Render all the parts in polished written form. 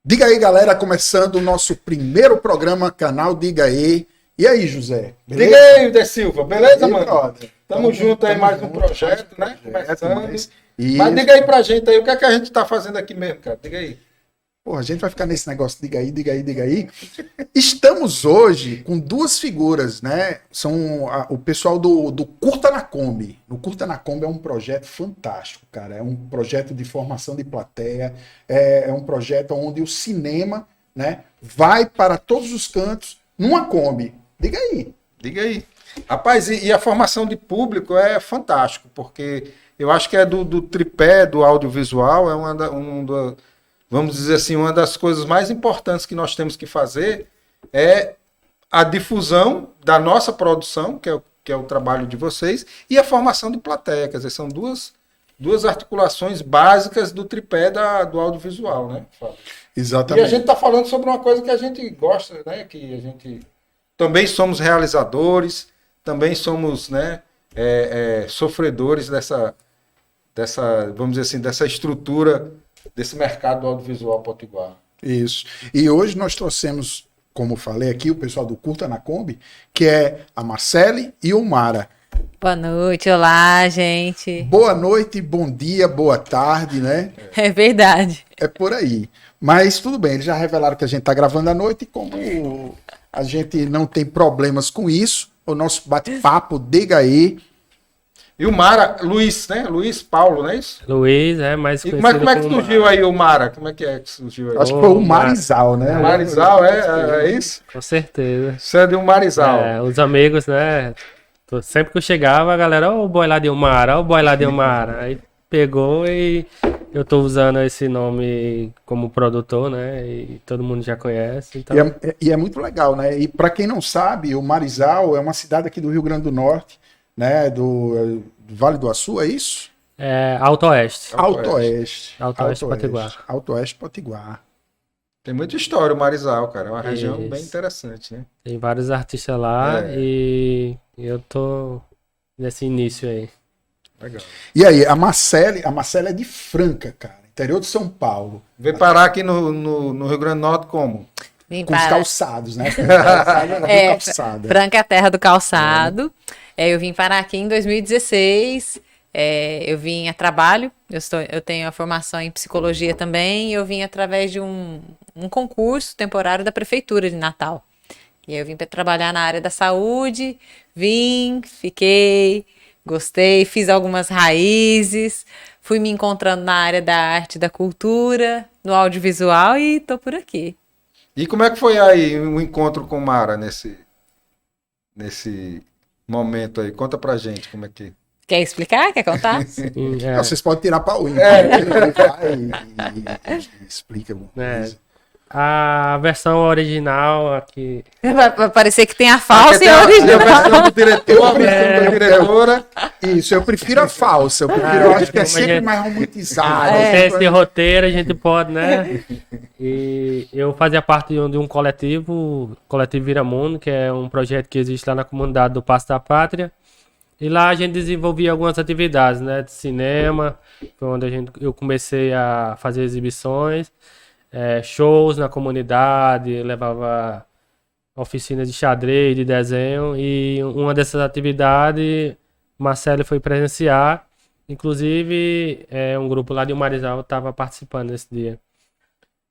Diga aí, galera, começando o nosso primeiro programa, canal Diga aí. E aí, José? Beleza? Diga aí, De Silva, beleza, aí, mano? Brother? Tamo junto aí, mais um projeto, né? Começando. Mas diga aí pra gente aí, o que é que a gente tá fazendo aqui mesmo, cara? Diga aí. Pô, a gente vai ficar nesse negócio, diga aí, diga aí, diga aí. Estamos hoje com duas figuras, né? São o pessoal do Curta na Kombi. O Curta na Kombi é um projeto fantástico, cara. É um projeto de formação de plateia, é um projeto onde o cinema, né, vai para todos os cantos numa Kombi. Diga aí. Diga aí. Rapaz, e a formação de público é fantástico, porque eu acho que é do tripé do audiovisual, é vamos dizer assim, uma das coisas mais importantes que nós temos que fazer é a difusão da nossa produção, que é o trabalho de vocês, e a formação de plateia. Quer dizer, são duas articulações básicas do tripé do audiovisual, né, Fábio? Exatamente. E a gente está falando sobre uma coisa que a gente gosta, né, que a gente também somos realizadores, também somos, né, sofredores dessa, vamos dizer assim, dessa estrutura desse mercado do audiovisual potiguar. Isso. E hoje nós trouxemos, como falei aqui, o pessoal do Curta na Kombi, que é a Marcele e o Mara. Boa noite, olá, gente. Boa noite, bom dia, boa tarde, né? É verdade. É por aí. Mas tudo bem, eles já revelaram que a gente está gravando à noite e como a gente não tem problemas com isso, o nosso bate-papo, diga aí. E o Mara, Luiz, né? Luiz Paulo, não é isso? Luiz, mais conhecido. E como é que surgiu Mara. Aí o Mara? Como é que surgiu aí? Acho que foi o Marizal, né? Marizal, é isso? Com certeza. Você é de um Marizal. Os amigos, né? Sempre que eu chegava, a galera, ó, o boy lá de Mara, ó, o boy lá de Mara. Aí pegou e eu tô usando esse nome como produtor, né? E todo mundo já conhece. Então... E é muito legal, né? E para quem não sabe, o Marizal é uma cidade aqui do Rio Grande do Norte, né? Do Vale do Açu, é isso? Alto Oeste. Alto Oeste. Alto Oeste, Potiguar. Alto Oeste, Potiguar. Tem muita história o Marizal, cara. É uma região bem interessante, né? Tem vários artistas lá e eu tô nesse início aí. Legal. E aí, a Marcele é de Franca, cara, interior de São Paulo. Veio parar aqui no Rio Grande do Norte como? Com os calçados, né? Calçada. Franca é a terra do calçado. Eu vim parar aqui em 2016. Eu vim a trabalho. Eu tenho a formação em psicologia também. E eu vim através de um concurso temporário da Prefeitura de Natal. E aí eu vim para trabalhar na área da saúde. Fiquei, gostei, fiz algumas raízes. Fui me encontrando na área da arte, da cultura, no audiovisual e tô por aqui. E como é que foi aí o encontro com Mara nesse momento aí? Conta pra gente como é que... Quer explicar? Quer contar? Não, vocês podem tirar para o explica. A versão original aqui... Vai parecer que tem a falsa e a original. A versão do diretor, a versão da diretora. Isso, eu prefiro a falsa. Eu acho que é sempre mais romantizado. Tem esse roteiro, a gente pode, né? E eu fazia parte de um coletivo Viramundo, que é um projeto que existe lá na comunidade do Paço da Pátria. E lá a gente desenvolvia algumas atividades, né? De cinema, foi onde eu comecei a fazer exibições. Shows na comunidade, levava oficinas de xadrez, de desenho, e uma dessas atividades Marcelo foi presenciar, inclusive um grupo lá de Marizal estava participando nesse dia.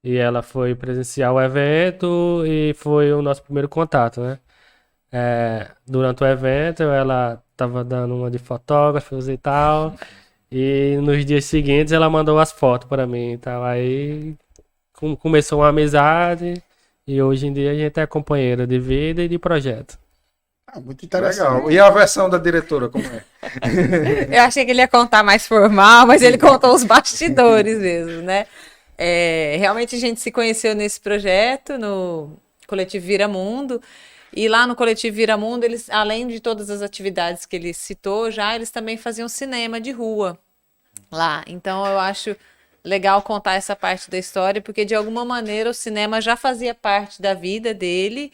E ela foi presenciar o evento e foi o nosso primeiro contato, né? Durante o evento ela estava dando uma de fotógrafos e tal, e nos dias seguintes ela mandou as fotos para mim e tal, aí... Começou uma amizade e hoje em dia a gente é companheiro de vida e de projeto. Muito interessante. Legal. E a versão da diretora, como é? Eu achei que ele ia contar mais formal, mas ele contou os bastidores mesmo, né? Realmente a gente se conheceu nesse projeto, no Coletivo Viramundo. E lá no Coletivo Viramundo, eles, além de todas as atividades que ele citou eles também faziam cinema de rua lá. Então eu acho... legal contar essa parte da história, porque de alguma maneira o cinema já fazia parte da vida dele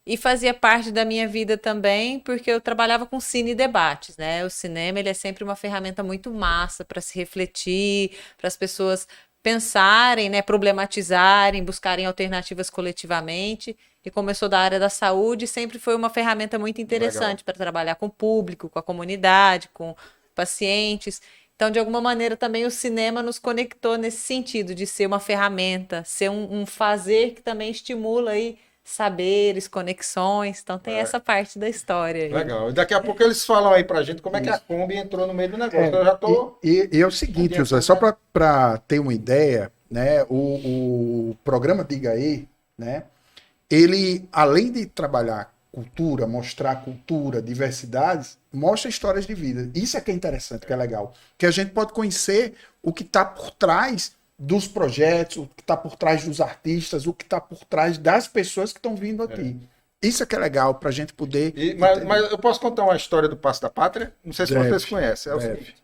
e fazia parte da minha vida também, porque eu trabalhava com cine debates, né? O cinema, ele é sempre uma ferramenta muito massa para se refletir, para as pessoas pensarem, né, problematizarem, buscarem alternativas coletivamente. E começou da área da saúde, sempre foi uma ferramenta muito interessante para trabalhar com o público, com a comunidade, com pacientes. Então, de alguma maneira, também o cinema nos conectou nesse sentido, de ser uma ferramenta, ser um fazer que também estimula aí saberes, conexões. Então, tem essa parte da história aí. Legal. E daqui a pouco eles falam aí pra gente como é que a Kombi entrou no meio do negócio. Eu já tô... E é o seguinte, José, só para ter uma ideia, né, o programa Diga Aí, né, ele, além de trabalhar cultura, mostrar cultura, diversidades, mostra histórias de vida. Isso é que é interessante, que é legal. Que a gente pode conhecer o que está por trás dos projetos, o que está por trás dos artistas, o que está por trás das pessoas que estão vindo aqui. Isso é que é legal para a gente poder... Mas eu posso contar uma história do Passo da Pátria? Não sei se vocês conhecem. É o seguinte.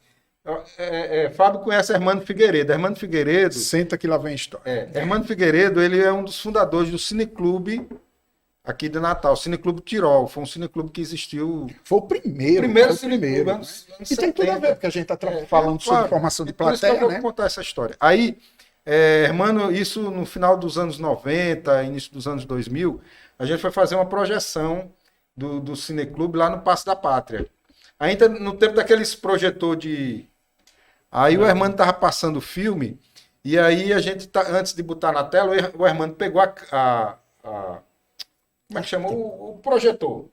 Fábio conhece Hermano Figueiredo. Hermano Figueiredo... Senta que lá vem a história. Hermano Figueiredo, ele é um dos fundadores do Cineclube aqui de Natal, Cineclube Tirol. Foi um cineclube que existiu... Foi o primeiro cineclube, né? anos E tem tudo a ver, porque a gente está falando sobre formação de plateia, eu vou contar essa história. Aí, Hermano, isso no final dos anos 90, início dos anos 2000, a gente foi fazer uma projeção do Cineclube lá no Passo da Pátria. Ainda no tempo daqueles projetor de... Aí o Hermano tava passando o filme, e aí a gente, antes de botar na tela, o Hermano pegou como é que chama? O projetor.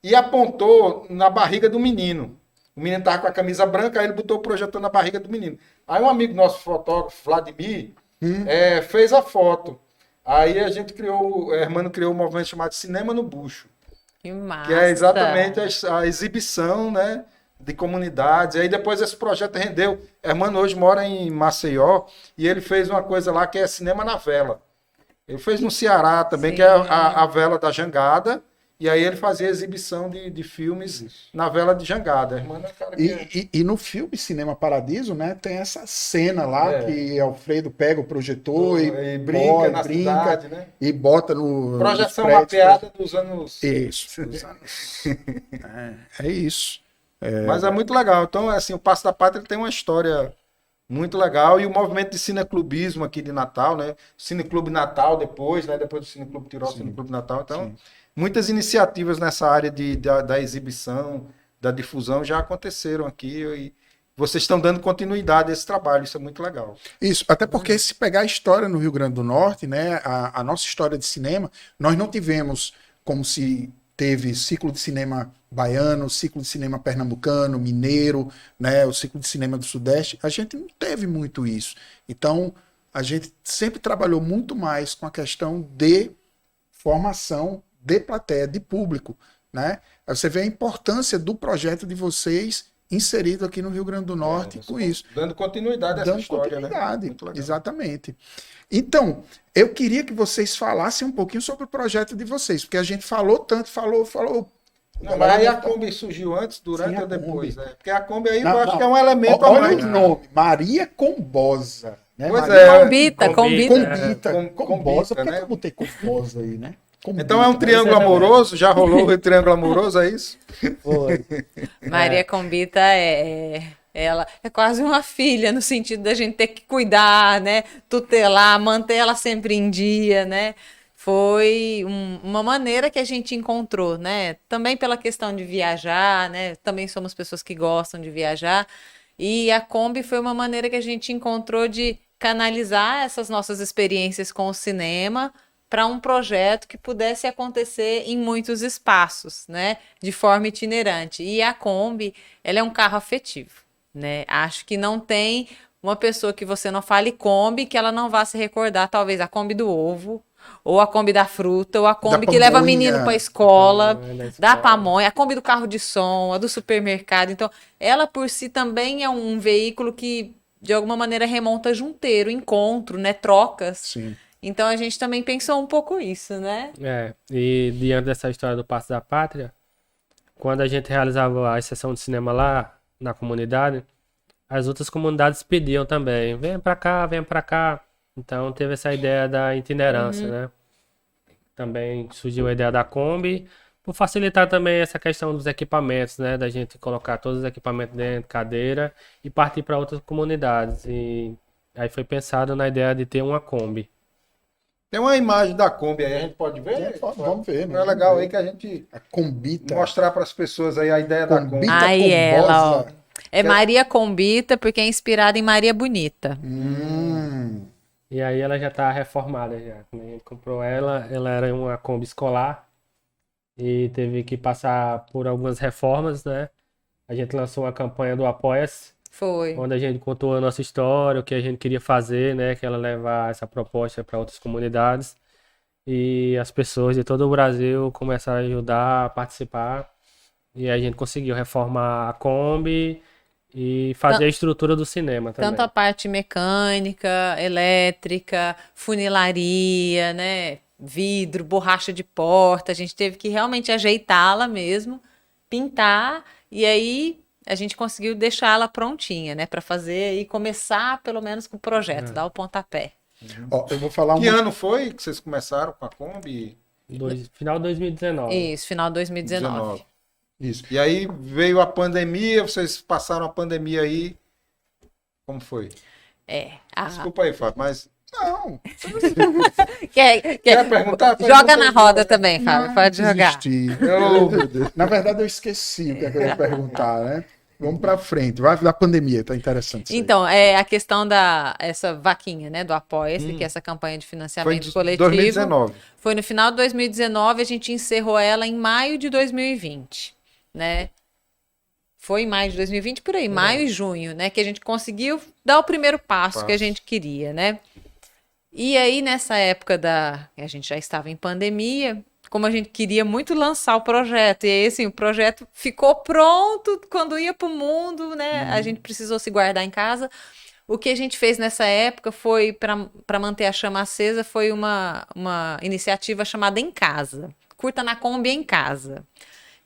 E apontou na barriga do menino. O menino tava com a camisa branca, aí ele botou o projetor na barriga do menino. Aí um amigo nosso, fotógrafo, Vladimir, fez a foto. Aí a gente o Hermano criou um movimento chamado Cinema no Bucho. Que massa! Que é exatamente a exibição, né, de comunidades. Aí depois esse projeto rendeu. Hermano hoje mora em Maceió e ele fez uma coisa lá que é Cinema na Vela. Ele fez no Ceará também, que é a vela da Jangada. E aí ele fazia exibição de filmes na vela de Jangada. Hermano é cara que e no filme Cinema Paradiso, né, tem essa cena lá que Alfredo pega o projetor e brinca na cidade, né? E bota no... Projeção mapeada dos anos... Isso, dos anos... é isso. Mas é muito legal. Então, assim, o Passo da Pátria tem uma história muito legal. E o movimento de cineclubismo aqui de Natal, né? Cineclube Natal depois, né? Depois do Cineclube Tirol, Cineclube Natal. Então, muitas iniciativas nessa área da exibição, da difusão já aconteceram aqui e vocês estão dando continuidade a esse trabalho, isso é muito legal. Isso, até porque se pegar a história no Rio Grande do Norte, né, a nossa história de cinema, nós não tivemos como se teve ciclo de cinema baiano, ciclo de cinema pernambucano, mineiro, né, o ciclo de cinema do Sudeste, a gente não teve muito isso. Então, a gente sempre trabalhou muito mais com a questão de formação de plateia, de público, né? Aí você vê a importância do projeto de vocês inserido aqui no Rio Grande do Norte com isso. Dando continuidade a essa história, né? Exatamente. Então, eu queria que vocês falassem um pouquinho sobre o projeto de vocês, porque a gente falou tanto, falou. Não, mas aí a Kombi surgiu antes, durante ou depois, né? Porque a Kombi aí eu acho que é um elemento a mais. Olha o nome, Maria Combosa. Né? Pois Combosa, por que eu botei Combosa aí, né? Então é um triângulo amoroso? Já rolou o triângulo amoroso, é isso? Foi. Maria Combita ela é quase uma filha, no sentido da gente ter que cuidar, né? Tutelar, manter ela sempre em dia, né? Foi uma maneira que a gente encontrou, né? Também pela questão de viajar, né? Também somos pessoas que gostam de viajar. E a Kombi foi uma maneira que a gente encontrou de canalizar essas nossas experiências com o cinema para um projeto que pudesse acontecer em muitos espaços, né, de forma itinerante. E a Kombi, ela é um carro afetivo, né? Acho que não tem uma pessoa que você não fale Kombi que ela não vá se recordar, talvez a Kombi do ovo, ou a Kombi da fruta, ou a Kombi que leva menino para a escola, da pamonha, a Kombi do carro de som, a do supermercado. Então, ela por si também é um veículo que, de alguma maneira, remonta junteiro, encontro, né, trocas. Sim. Então a gente também pensou um pouco isso, né? E diante dessa história do Passo da Pátria, quando a gente realizava a sessão de cinema lá na comunidade, as outras comunidades pediam também, vem pra cá. Então teve essa ideia da itinerância, né? Também surgiu a ideia da Kombi, por facilitar também essa questão dos equipamentos, né? Da gente colocar todos os equipamentos dentro, cadeira, e partir para outras comunidades. E Aí foi pensado na ideia de ter uma Kombi. Tem uma imagem da Kombi aí, a gente pode ver? Vamos ver, né? É legal aí que a gente A Combita. mostrar para as pessoas aí a ideia da Kombi. Combita Aí ela, ó. Combosa. É Maria Combita, porque é inspirada em Maria Bonita. E aí ela já tá reformada já. Quando a gente comprou ela era uma Kombi escolar e teve que passar por algumas reformas, né? A gente lançou uma campanha do Apoia-se, Foi. onde a gente contou a nossa história, o que a gente queria fazer, né? Que ela levar essa proposta para outras comunidades. E as pessoas de todo o Brasil começaram a ajudar, a participar. E aí a gente conseguiu reformar a Kombi e fazer a estrutura do cinema também. Tanto a parte mecânica, elétrica, funilaria, né? Vidro, borracha de porta. A gente teve que realmente ajeitá-la mesmo, pintar, e aí a gente conseguiu deixar ela prontinha, né? Para fazer e começar pelo menos com o projeto, dar o pontapé. Ó, eu vou falar Que uma... ano foi que vocês começaram com a Kombi? Final de 2019. Isso, final de 2019. 19. Isso. E aí veio a pandemia, vocês passaram a pandemia aí. Como foi? É. Desculpa aí, Fábio, mas Não, Quer perguntar? joga Pergunta na aí. roda também, Fábio. não Pode jogar. desisti. Oh, meu Deus. Na verdade, eu esqueci o que eu ia perguntar, né? Vamos pra frente. Vai da pandemia, tá interessante isso aí. Então, é a questão essa vaquinha, né, do Apoia-se, que é essa campanha de Foi financiamento em coletivo. 2019. Foi no final de 2019, a gente encerrou ela em maio de 2020, né? Foi em maio de 2020, por aí, maio e junho, né? Que a gente conseguiu dar o primeiro passo que a gente queria, né? E aí, nessa época a gente já estava em pandemia, como a gente queria muito lançar o projeto, e aí, assim, o projeto ficou pronto quando ia para o mundo, né? A gente precisou se guardar em casa. O que a gente fez nessa época foi, para manter a chama acesa, foi uma iniciativa chamada Em Casa. Curta na Kombi em Casa.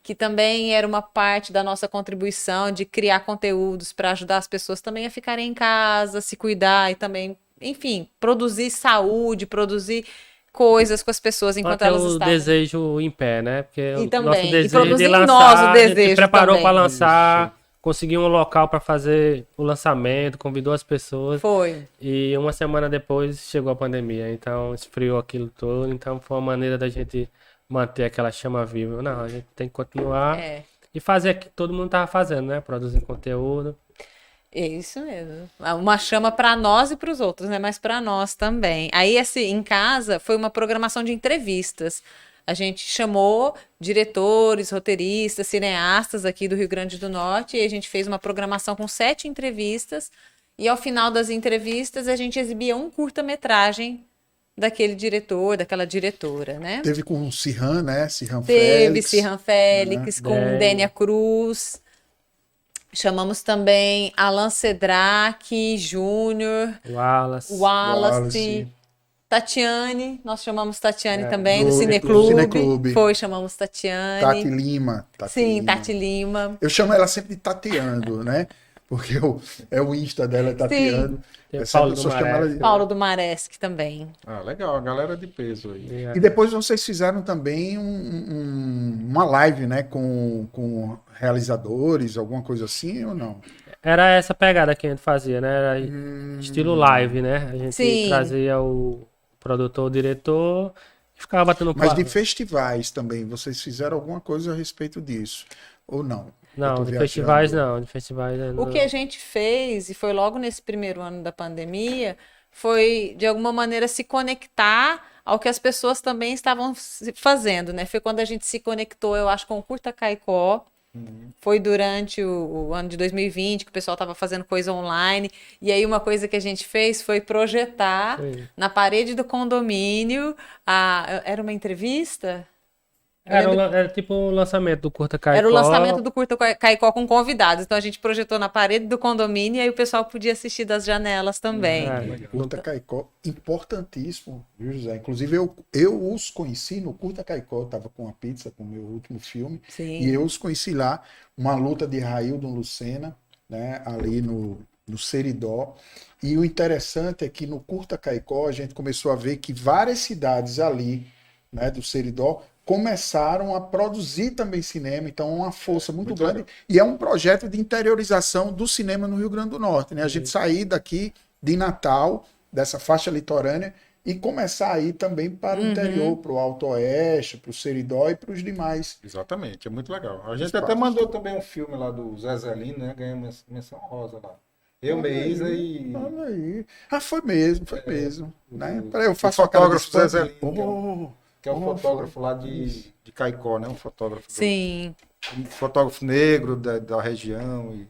Que também era uma parte da nossa contribuição de criar conteúdos para ajudar as pessoas também a ficarem em casa, se cuidar e também, enfim, produzir saúde, produzir coisas com as pessoas enquanto Até elas o estavam. desejo em pé, né? Porque E o também, nosso e desejo produzir de em lançar, nós o a gente desejo se preparou também. para lançar, conseguiu um local para fazer o lançamento, convidou as pessoas. Foi. E uma semana depois chegou a pandemia, então esfriou aquilo todo. Então foi uma maneira da gente manter aquela chama viva. Não, a gente tem que continuar É. e fazer o que todo mundo tava fazendo, né? Produzir conteúdo. É isso mesmo. Uma chama para nós e para os outros, né? Mas para nós também. Aí, assim, em casa, foi uma programação de entrevistas. A gente chamou diretores, roteiristas, cineastas aqui do Rio Grande do Norte e a gente fez uma programação com 7 entrevistas. E ao final das entrevistas, a gente exibia um curta-metragem daquele diretor, daquela diretora, né? Teve com o Sirhan, né? Sirhan Teve Félix. Sirhan Félix, com Dénia. Dénia Cruz. Chamamos também Alan Cedrac, Júnior, Wallace. Wallace, Tatiane. Nós chamamos Tatiane também, do do Cineclube. Cineclube. Foi, chamamos Tatiane. Tati Lima. Sim, Lima. Tati Lima. Eu chamo ela sempre de Tateando, né? Porque é o Insta dela, é Tateando. Tem o É sempre Paulo as pessoas do chamam ela Maré. de- Paulo do Maresc também. Ah, legal, a galera de peso aí. E depois vocês fizeram também uma live, né? Com realizadores, alguma coisa assim ou não? Era essa pegada que a gente fazia, né? Era estilo live, né? A gente Sim. trazia o produtor, o diretor e ficava batendo Mas papo. de festivais também, vocês fizeram alguma coisa a respeito disso? Ou não? Eu Não, tô de viajando. festivais não. De festivais O que a gente fez, e foi logo nesse primeiro ano da pandemia, foi, de alguma maneira, se conectar ao que as pessoas também estavam fazendo, né? Foi quando a gente se conectou, eu acho, com o Curta Caicó. Foi durante o ano de 2020 que o pessoal estava fazendo coisa online. E aí uma coisa que a gente fez foi projetar Sim. na parede do condomínio. Era uma entrevista? Era tipo o lançamento do Curta Caicó. Era o lançamento do Curta Caicó com convidados. Então a gente projetou na parede do condomínio e aí o pessoal podia assistir das janelas também. Curta Caicó, importantíssimo, viu, José? Inclusive, eu os conheci no Curta Caicó, eu estava com a pizza, com o meu último filme, Sim. e eu os conheci lá, uma luta de Raildon Lucena, né, ali no Seridó. E o interessante é que no Curta Caicó a gente começou a ver que várias cidades ali, né, do Seridó, começaram a produzir também cinema, então uma força muito grande, e é um projeto de interiorização do cinema no Rio Grande do Norte, né? A gente sair daqui de Natal, dessa faixa litorânea, e começar a ir também para o interior, para o Alto Oeste, para o Seridó e para os demais. Exatamente, é muito legal. A gente Espaço. até mandou também um filme lá do Zé Zelino, né? Ganhou menção rosa lá. Eu, Meisa e Olha aí. Ah, foi mesmo, né? Peraí, eu o faço a cara de fotógrafo Zé spam. Zelino, que é um fotógrafo lá de Caicó, né? Um fotógrafo, Sim. um fotógrafo negro da região.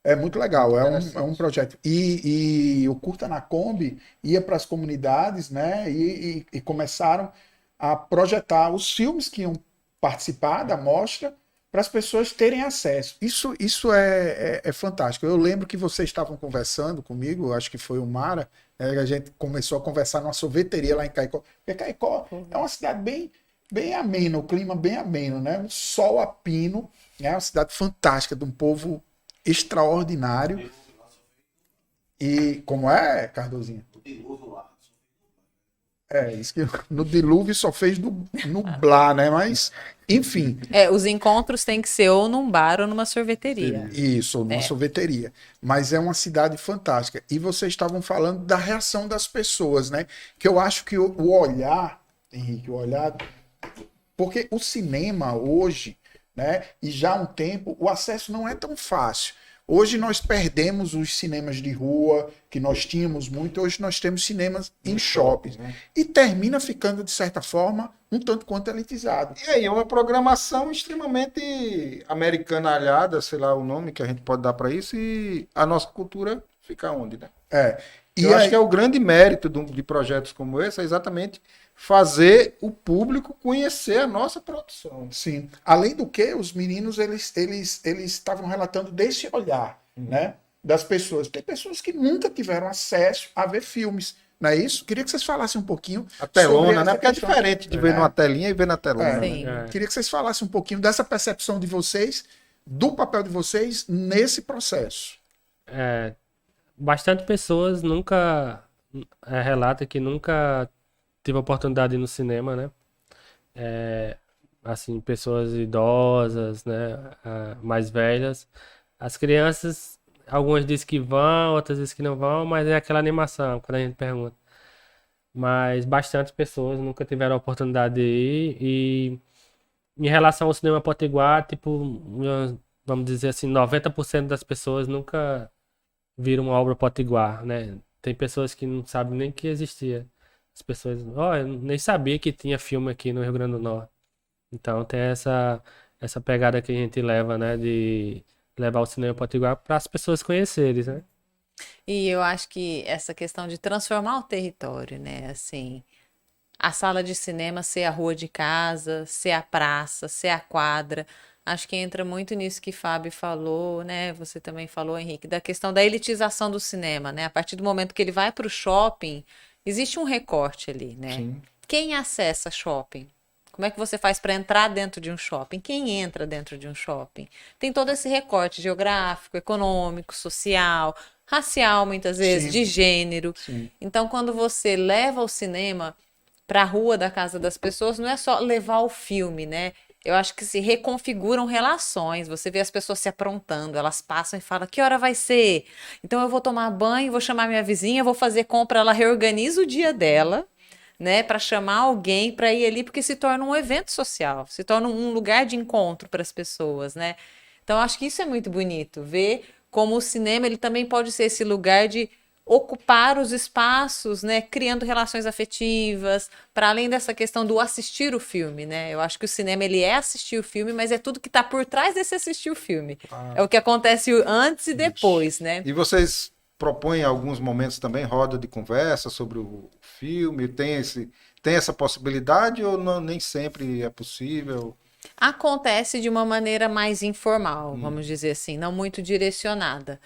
É muito legal, é um projeto. E o Curta na Kombi ia para as comunidades, né? E começaram a projetar os filmes que iam participar da mostra para as pessoas terem acesso. Isso é fantástico. Eu lembro que vocês estavam conversando comigo, acho que foi o Mara, né, a gente começou a conversar numa sorveteria lá em Caicó. Porque Caicó é uma cidade bem amena, o clima bem ameno, né? Um sol a pino, é uma cidade fantástica, de um povo extraordinário. E como é, Cardozinha? Isso que no dilúvio só fez nublar, né? Mas, enfim. Os encontros têm que ser ou num bar ou numa sorveteria. Isso, ou numa sorveteria. Mas é uma cidade fantástica. E vocês estavam falando da reação das pessoas, né? Que eu acho que o olhar, Henrique, o olhar. Porque o cinema hoje, né? E já há um tempo, o acesso não é tão fácil. Hoje nós perdemos os cinemas de rua, que nós tínhamos muito, hoje nós temos cinemas em shoppings. Né? E termina ficando, de certa forma, um tanto quanto elitizado. E aí, é uma programação extremamente americanalhada, sei lá o nome que a gente pode dar para isso, e a nossa cultura fica onde, né? E eu acho que é o grande mérito de projetos como esse, é exatamente fazer o público conhecer a nossa produção. Sim. Além do que, os meninos, eles estavam relatando desse olhar, né? Das pessoas. Tem pessoas que nunca tiveram acesso a ver filmes, não é isso? Queria que vocês falassem um pouquinho a telona, né? Porque é questão, diferente de ver numa telinha e ver na telona. Sim. Né? Queria que vocês falassem um pouquinho dessa percepção de vocês, do papel de vocês nesse processo. Bastante pessoas nunca relatam que nunca tive a oportunidade de ir no cinema, né? Assim, pessoas idosas, né? Mais velhas. As crianças, algumas dizem que vão, outras dizem que não vão, mas é aquela animação, quando a gente pergunta. Mas bastante pessoas nunca tiveram a oportunidade de ir. E em relação ao cinema potiguar, tipo, vamos dizer assim, 90% das pessoas nunca viram uma obra potiguar, né? Tem pessoas que não sabem nem que existia. As pessoas, eu nem sabia que tinha filme aqui no Rio Grande do Norte. Então tem essa pegada que a gente leva, né? De levar o cinema potiguar para as pessoas conhecerem, né? E eu acho que essa questão de transformar o território, né? Assim, a sala de cinema ser a rua de casa, ser a praça, ser a quadra. Acho que entra muito nisso que Fábio falou, né? Você também falou, Henrique, da questão da elitização do cinema, né? A partir do momento que ele vai para o shopping, existe um recorte ali, né? Sim. Quem acessa shopping? Como é que você faz para entrar dentro de um shopping? Quem entra dentro de um shopping? Tem todo esse recorte geográfico, econômico, social, racial, muitas vezes, Sim. de gênero. Sim. Então, quando você leva o cinema para a rua da casa das pessoas, não é só levar o filme, né? Eu acho que se reconfiguram relações. Você vê as pessoas se aprontando, elas passam e falam: que hora vai ser? Então eu vou tomar banho, vou chamar minha vizinha, vou fazer compra, ela reorganiza o dia dela, né, para chamar alguém para ir ali, porque se torna um evento social, se torna um lugar de encontro para as pessoas, né? Então eu acho que isso é muito bonito, ver como o cinema ele também pode ser esse lugar de ocupar os espaços, né, criando relações afetivas, para além dessa questão do assistir o filme, né? Eu acho que o cinema ele é assistir o filme, mas é tudo que está por trás desse assistir o filme. É o que acontece antes e depois, né? E vocês propõem alguns momentos também roda de conversa sobre o filme? Tem essa possibilidade ou não, nem sempre é possível? Acontece de uma maneira mais informal, vamos dizer assim, não muito direcionada.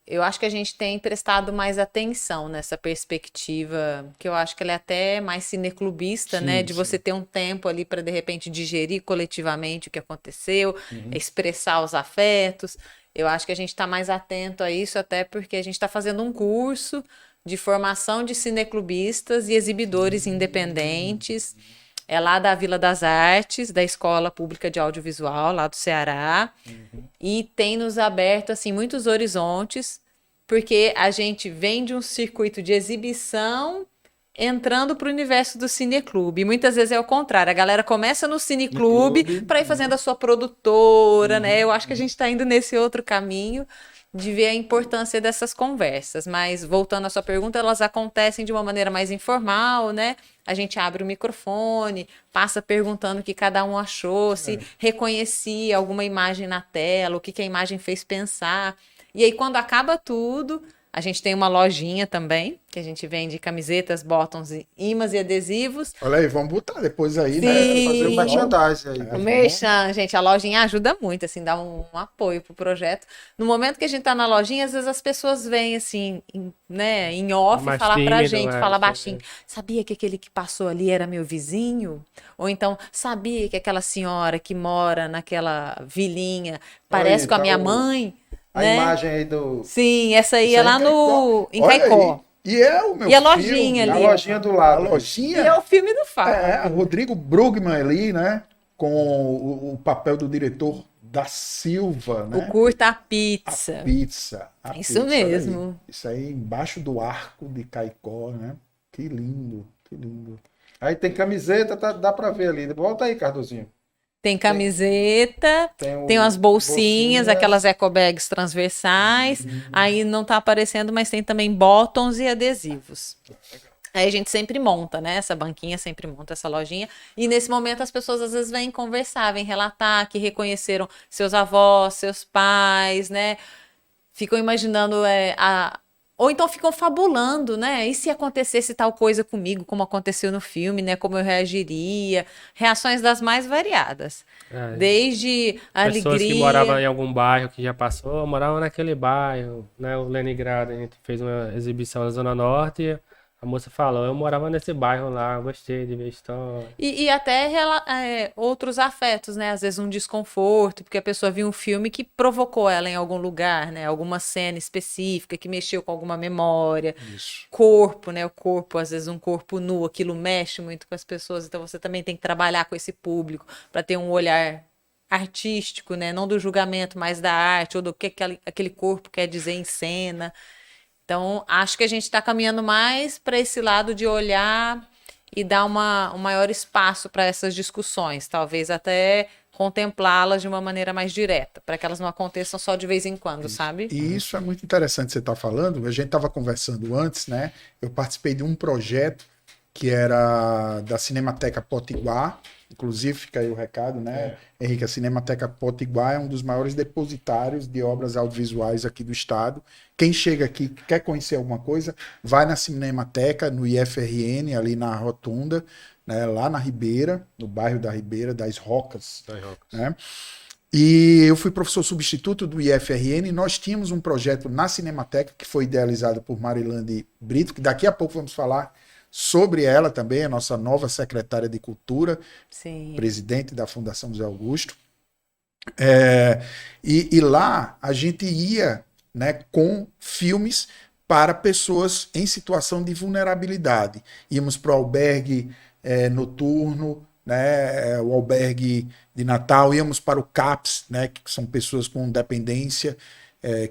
Eu acho que a gente tem prestado mais atenção nessa perspectiva, que eu acho que ela é até mais cineclubista, né? De você ter um tempo ali para, de repente, digerir coletivamente o que aconteceu, expressar os afetos. Eu acho que a gente está mais atento a isso, até porque a gente está fazendo um curso de formação de cineclubistas e exibidores independentes. É lá da Vila das Artes, da Escola Pública de Audiovisual, lá do Ceará. E tem nos aberto, assim, muitos horizontes. porque a gente vem de um circuito de exibição entrando para o universo do cineclube. E muitas vezes é o contrário. A galera começa no cineclube para ir fazendo a sua produtora, né? Eu acho que a gente está indo nesse outro caminho de ver a importância dessas conversas. Mas, voltando à sua pergunta, elas acontecem de uma maneira mais informal, né? A gente abre o microfone, passa perguntando o que cada um achou, se reconhecia alguma imagem na tela, o que a imagem fez pensar. E aí, quando acaba tudo, a gente tem uma lojinha também, que a gente vende camisetas, bottoms, imãs e adesivos. Olha aí, vamos botar depois aí, Sim. né? Fazer o merchandising aí. O merchan, gente, a lojinha ajuda muito, assim, dá um apoio pro projeto. No momento que a gente tá na lojinha, às vezes as pessoas vêm, assim, né, em off, Mais falar pra tímido, gente, é, falar sim. baixinho. Sabia que aquele que passou ali era meu vizinho? Ou então, sabia que aquela senhora que mora naquela vilinha parece Aí, com a tá minha o- mãe? A Né? imagem aí do. Sim, essa aí Isso é aí lá em Olha Caicó. aí. E é o meu E a filme, lojinha A ali, ó. lojinha do A lado. lojinha. E é o filme do Fábio. É, Rodrigo Brugman ali, né? Com o papel do diretor da Silva, né? O Curta a A Pizza. pizza. A Isso pizza, olha aí. mesmo. Isso aí embaixo do arco de Caicó, né? Que lindo, que lindo. Aí tem camiseta, dá pra ver ali. Volta aí, Cardozinho. Tem camiseta, Tem tem umas bolsinhas, bolsinha. aquelas eco bags transversais. Aí não tá aparecendo, mas tem também bottoms e adesivos. Aí a gente sempre monta, né? Essa banquinha sempre monta essa lojinha. E nesse momento as pessoas às vezes vêm conversar, vêm relatar que reconheceram seus avós, seus pais, né? Ficam imaginando ou então ficam fabulando, né? E se acontecesse tal coisa comigo, como aconteceu no filme, né? Como eu reagiria? Reações das mais variadas. É, Desde pessoas que moravam em alegria. algum bairro que já passou, moravam naquele bairro, né? O Leningrado, a gente fez uma exibição na Zona Norte e a moça falou, eu morava nesse bairro lá, gostei de ver a história. E até outros afetos, né? Às vezes um desconforto, porque a pessoa viu um filme que provocou ela em algum lugar, né? Alguma cena específica que mexeu com alguma memória. Isso. Corpo, né? O corpo, às vezes um corpo nu, aquilo mexe muito com as pessoas, então você também tem que trabalhar com esse público para ter um olhar artístico, né? Não do julgamento, mas da arte, ou do que aquele corpo quer dizer em cena. Então, acho que a gente está caminhando mais para esse lado de olhar e dar um maior espaço para essas discussões, talvez até contemplá-las de uma maneira mais direta, para que elas não aconteçam só de vez em quando, sabe? E isso é muito interessante você estar falando. A gente estava conversando antes, né? Eu participei de um projeto que era da Cinemateca Potiguar. Inclusive, fica aí o recado, né? Henrique, a Cinemateca Potiguar é um dos maiores depositários de obras audiovisuais aqui do estado. Quem chega aqui, quer conhecer alguma coisa, vai na Cinemateca, no IFRN, ali na Rotunda, né? Lá na Ribeira, no bairro da Ribeira, das Rocas, né? E eu fui professor substituto do IFRN e nós tínhamos um projeto na Cinemateca que foi idealizado por Marilande Brito, que daqui a pouco vamos falar sobre ela também, a nossa nova secretária de Cultura, Sim. presidente da Fundação José Augusto. E lá a gente ia, né, com filmes para pessoas em situação de vulnerabilidade. Íamos para o albergue noturno, né, o albergue de Natal, íamos para o CAPS, né, que são pessoas com dependência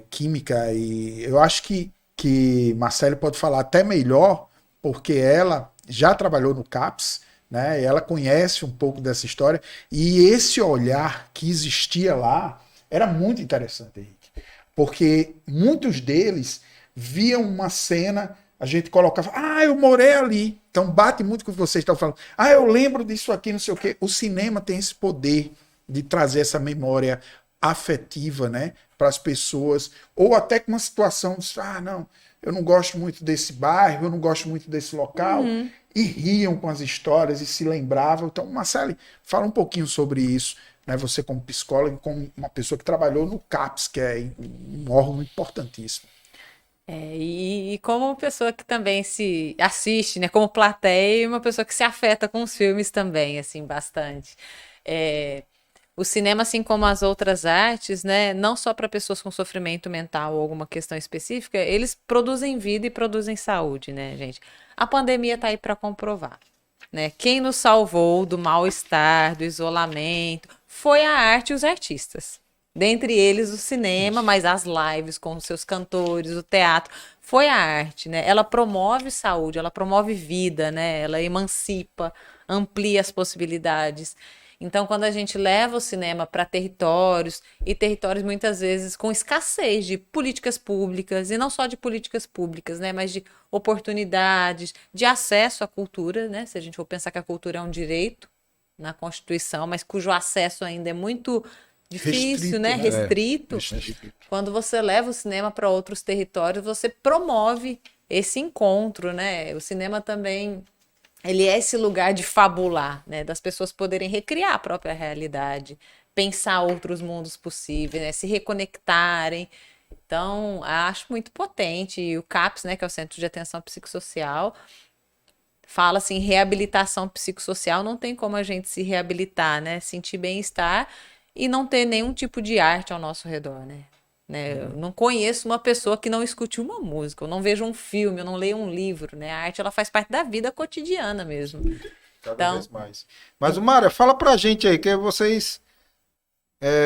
química, e eu acho que Marcelo pode falar até melhor, porque ela já trabalhou no CAPS, né, e ela conhece um pouco dessa história, e esse olhar que existia lá era muito interessante, Henrique, porque muitos deles viam uma cena, a gente colocava, eu morei ali. Então bate muito com o que vocês estão falando. Eu lembro disso aqui, não sei o quê. O cinema tem esse poder de trazer essa memória afetiva, né, para as pessoas, ou até com uma situação de, não, eu não gosto muito desse bairro, eu não gosto muito desse local, e riam com as histórias e se lembravam. Então, Marcele, fala um pouquinho sobre isso, né, você como psicóloga e como uma pessoa que trabalhou no CAPS, que é um órgão importantíssimo. E como uma pessoa que também se assiste, né, como plateia, e uma pessoa que se afeta com os filmes também, assim, bastante. O cinema, assim como as outras artes, né, não só para pessoas com sofrimento mental ou alguma questão específica, eles produzem vida e produzem saúde, né, gente? A pandemia está aí para comprovar, né? Quem nos salvou do mal-estar, do isolamento, foi a arte e os artistas. Dentre eles o cinema, mas as lives com os seus cantores, o teatro, foi a arte, né? Ela promove saúde, ela promove vida, né? Ela emancipa, amplia as possibilidades. Então, quando a gente leva o cinema para territórios, e territórios muitas vezes com escassez de políticas públicas, e não só de políticas públicas, né, mas de oportunidades, de acesso à cultura, né? Se a gente for pensar que a cultura é um direito na Constituição, mas cujo acesso ainda é muito difícil, Restrito, né? né? Restrito. Quando você leva o cinema para outros territórios, você promove esse encontro, né? O cinema também, ele é esse lugar de fabular, né? Das pessoas poderem recriar a própria realidade, pensar outros mundos possíveis, né? Se reconectarem. Então, acho muito potente. E o CAPS, né, que é o Centro de Atenção Psicossocial, fala assim, reabilitação psicossocial, não tem como a gente se reabilitar, né? Sentir bem-estar e não ter nenhum tipo de arte ao nosso redor, né? Eu não conheço uma pessoa que não escute uma música, eu não vejo um filme, eu não leio um livro, né? A arte, ela faz parte da vida cotidiana mesmo. Cada vez mais. Mas, Mária, fala pra gente aí, que vocês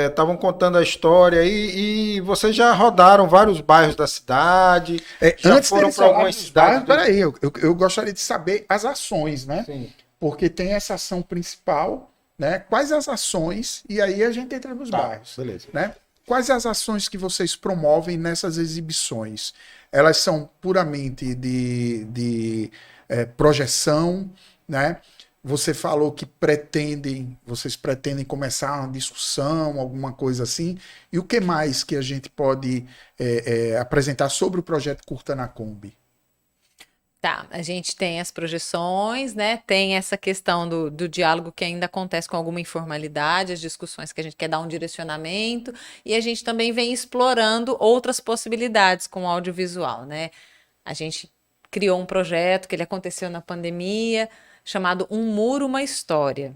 estavam contando a história aí, e vocês já rodaram vários bairros da cidade, já Antes foram deles para algumas falarem dos cidades. bairros, peraí, eu gostaria de saber as ações, né? Sim. Porque tem essa ação principal, né? Quais as ações, e aí a gente entra nos bairros, Beleza. né? Quais as ações que vocês promovem nessas exibições? Elas são puramente de projeção, né? Você falou que vocês pretendem começar uma discussão, alguma coisa assim. E o que mais que a gente pode apresentar sobre o projeto Curta na Kombi? Tá, a gente tem as projeções, né? Tem essa questão do diálogo que ainda acontece com alguma informalidade, as discussões que a gente quer dar um direcionamento, e a gente também vem explorando outras possibilidades com o audiovisual, né? A gente criou um projeto que ele aconteceu na pandemia, chamado Um Muro, Uma História.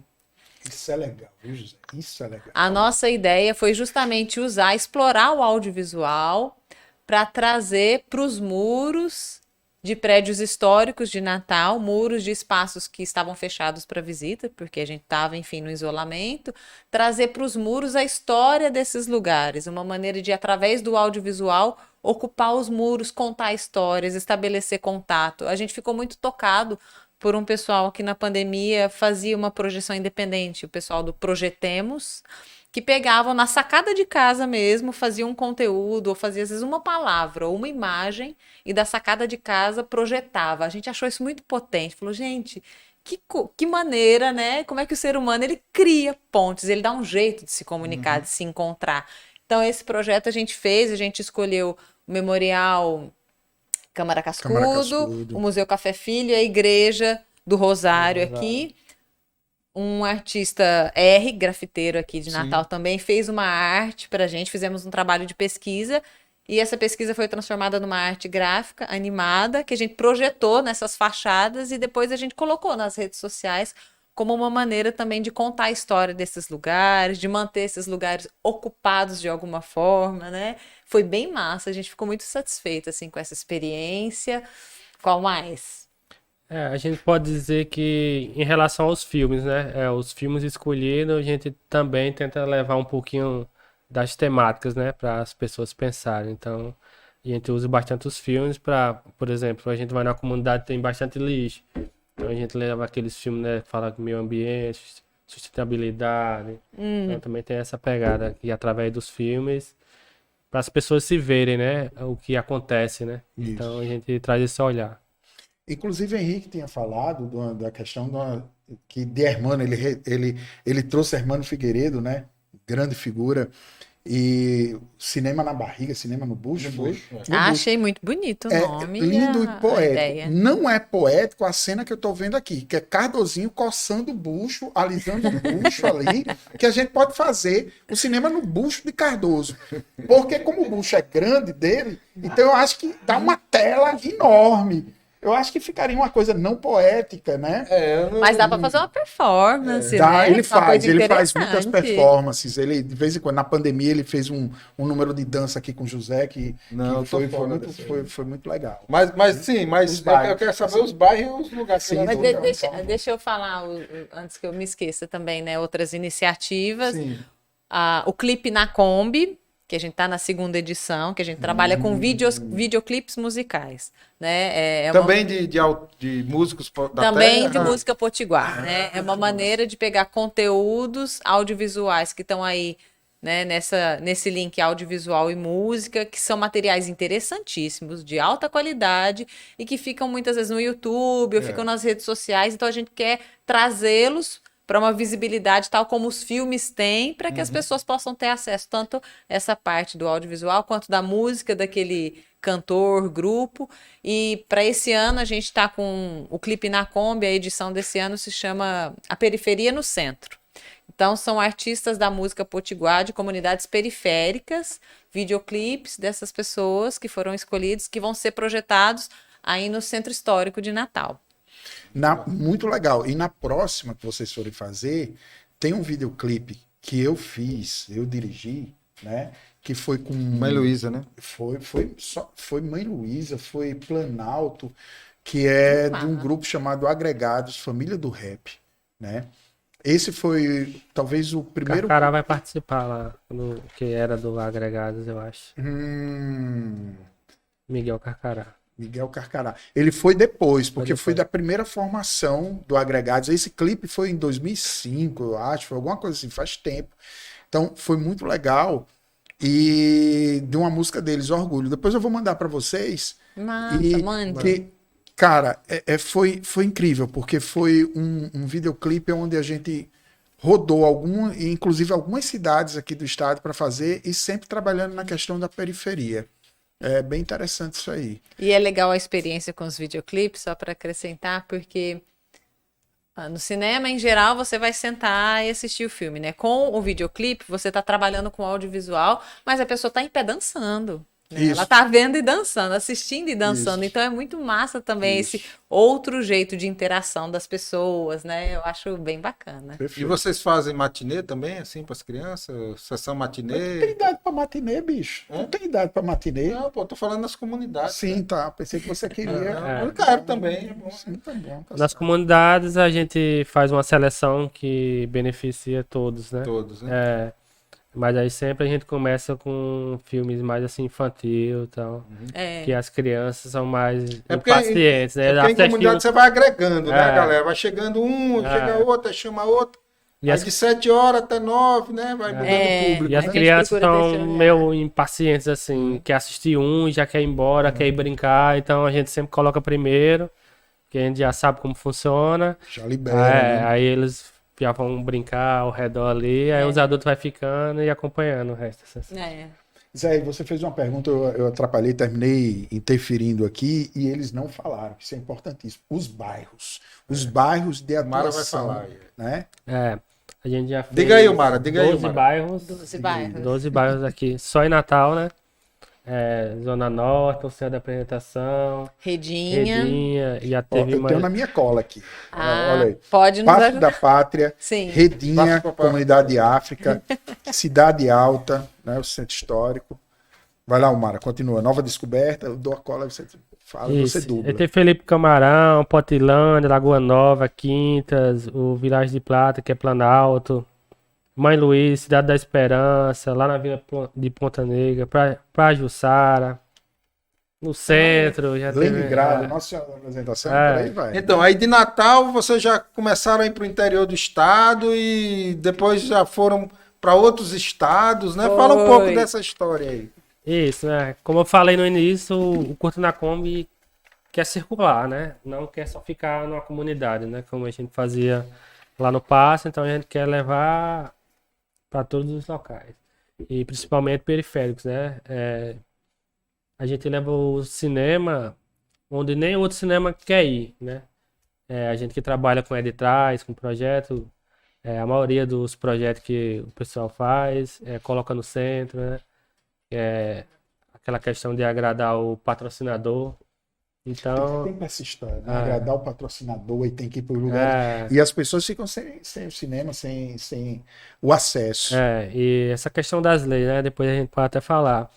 Isso é legal, viu, José? Isso é legal. A nossa ideia foi justamente explorar o audiovisual para trazer para os muros de prédios históricos de Natal, muros de espaços que estavam fechados para visita, porque a gente estava, enfim, no isolamento, trazer para os muros a história desses lugares, uma maneira de, através do audiovisual, ocupar os muros, contar histórias, estabelecer contato. A gente ficou muito tocado por um pessoal que na pandemia fazia uma projeção independente, o pessoal do Projetemos, que pegavam na sacada de casa mesmo, faziam um conteúdo, ou fazia às vezes uma palavra ou uma imagem, e da sacada de casa projetava. A gente achou isso muito potente. Falou, gente, que maneira, né? Como é que o ser humano, ele cria pontes, ele dá um jeito de se comunicar, de se encontrar. Então, esse projeto a gente escolheu o Memorial Câmara Cascudo, o Museu Café Filho e a Igreja do Rosário aqui. Um artista grafiteiro aqui de Natal também, fez uma arte pra gente, fizemos um trabalho de pesquisa, e essa pesquisa foi transformada numa arte gráfica, animada, que a gente projetou nessas fachadas e depois a gente colocou nas redes sociais como uma maneira também de contar a história desses lugares, de manter esses lugares ocupados de alguma forma, né? Foi bem massa, a gente ficou muito satisfeito, assim, com essa experiência. Qual mais? A gente pode dizer que em relação aos filmes, né? Os filmes escolhidos, a gente também tenta levar um pouquinho das temáticas, né? Para as pessoas pensarem. Então, a gente usa bastante os filmes para, por exemplo, a gente vai na comunidade, tem bastante lixo. Então, a gente leva aqueles filmes, né? Que falam do meio ambiente, sustentabilidade. Então, também tem essa pegada aqui através dos filmes, para as pessoas se verem, né? O que acontece, né? Isso. Então, a gente traz esse olhar. Inclusive, Henrique tinha falado da questão que de Hermano, ele trouxe Hermano Figueiredo, né? Grande figura. E cinema na barriga, cinema no bucho. No bucho. Achei muito bonito o nome. Lindo e poético. Ideia. Não é poético a cena que eu tô vendo aqui, que é Cardozinho coçando o bucho, alisando o bucho ali, que a gente pode fazer o cinema no bucho de Cardoso. Porque como o bucho é grande dele, então eu acho que dá uma tela enorme. Eu acho que ficaria uma coisa não poética, né? Mas dá para fazer uma performance, Dá, né? ele faz muitas interessante. performances. Ele, de vez em quando, na pandemia, ele fez um número de dança aqui com o José, que foi muito legal. Mas eu quero saber os bairros e os lugares. Sim, Mas deixa eu falar, antes que eu me esqueça também, né? Outras iniciativas. Sim. o clipe na Kombi, que a gente está na segunda edição, que a gente trabalha com videoclipes musicais, né? Também de músicos da Também terra? de música potiguar, né? É uma maneira de pegar conteúdos audiovisuais que estão aí, né, nesse link audiovisual e música, que são materiais interessantíssimos, de alta qualidade e que ficam muitas vezes no YouTube ou ficam nas redes sociais. Então a gente quer trazê-los para uma visibilidade tal como os filmes têm, para que as pessoas possam ter acesso tanto essa parte do audiovisual quanto da música daquele cantor, grupo. E para esse ano a gente está com o clipe na Kombi, a edição desse ano se chama A Periferia no Centro. Então, são artistas da música potiguar de comunidades periféricas, videoclipes dessas pessoas que foram escolhidos, que vão ser projetados aí no Centro Histórico de Natal. Muito legal. E na próxima que vocês forem fazer, tem um videoclipe que eu fiz, eu dirigi, né? Que foi com Mãe Luísa, né? Foi Mãe Luísa, foi Planalto, que é de um grupo chamado Agregados, Família do Rap, né? Esse foi talvez o primeiro. Carcará vai participar lá, que era do Agregados, eu acho. Miguel Carcará. Miguel Carcará. Ele foi depois, porque foi da primeira formação do Agregados. Esse clipe foi em 2005, eu acho, foi alguma coisa assim, faz tempo. Então, foi muito legal. E de uma música deles, Orgulho. Depois eu vou mandar para vocês. Massa, manda. Cara, foi incrível, porque foi um videoclipe onde a gente rodou inclusive algumas cidades aqui do estado para fazer e sempre trabalhando na questão da periferia. É bem interessante isso aí. E é legal a experiência com os videoclipes, só para acrescentar, porque no cinema, em geral, você vai sentar e assistir o filme, né? Com o videoclipe, você está trabalhando com audiovisual, mas a pessoa está em pé dançando. Né? Ela está vendo e dançando, assistindo e dançando. Então é muito massa também esse outro jeito de interação das pessoas, né? Eu acho bem bacana. Perfeito. E vocês fazem matinê também, assim, para as crianças? Sessão matinê? Não tem idade para matinê, bicho. Não tem idade para matinê. Não, pô, tô falando nas comunidades. Sim, tá. Pensei que você queria. Eu quero também. É bom. Sim, tá bom. Tá Nas certo. comunidades a gente faz uma seleção que beneficia todos, né? Todos, né? Mas aí sempre a gente começa com filmes mais assim infantil e tal. Que as crianças são mais impacientes, né? Porque em comunidade você vai agregando, né, É. galera? Vai chegando chega outro, aí chama outro. E Aí as- de 7 horas até 9, né? Vai mudando o público. E as A gente crianças procura são direcionar. meio impacientes, assim, quer assistir um, já quer ir embora, quer ir brincar, então a gente sempre coloca primeiro, que a gente já sabe como funciona. Já libera. né? Aí eles já vão brincar ao redor ali, aí os adultos vai ficando e acompanhando o resto. Assim. Zé, você fez uma pergunta, eu atrapalhei, terminei interferindo aqui e eles não falaram, isso é importantíssimo. Os bairros de Mara vai atuação, falar aí. né? A gente já fez Diga aí, Mara, diga aí, 12 Mara. bairros, 12 bairros. 12 bairros aqui, só em Natal, né? Zona Norte, o Céu da Apresentação, Redinha, já Ó, teve eu mais... tenho na minha cola aqui. Olha aí. Pode nos Passo ajudar. da Pátria, Sim. Redinha, Passo da Comunidade de África, Cidade Alta, né, o Centro Histórico. Vai lá, Mara, continua. Nova Descoberta, eu dou a cola, você fala, você Isso. dubla. Aí tem Felipe Camarão, Potilândia, Lagoa Nova, Quintas, o Vilagem de Plata, que é Planalto, Mãe Luiz, Cidade da Esperança, lá na Vila de Ponta Negra, pra Jussara, no centro, já teve... Leningrado, Nossa Senhora da Apresentação, É. por aí vai. Então, aí de Natal vocês já começaram a ir para o interior do estado e depois já foram para outros estados, né? Fala um pouco Foi. dessa história aí. Isso, né? Como eu falei no início, o Curto na Kombi quer circular, né? Não quer só ficar numa comunidade, né? Como a gente fazia lá no Passo, então a gente quer levar para todos os locais. E principalmente periféricos, né? A gente leva o cinema onde nem outro cinema quer ir, né? A gente que trabalha com editais, com projeto, a maioria dos projetos que o pessoal faz, coloca no centro, né? Aquela questão de agradar o patrocinador. Então, Tem essa história, né? Agradar o patrocinador e tem que ir para o lugar. é, E as pessoas ficam sem o cinema, sem o acesso. e essa questão das leis, né? Depois a gente pode até falar.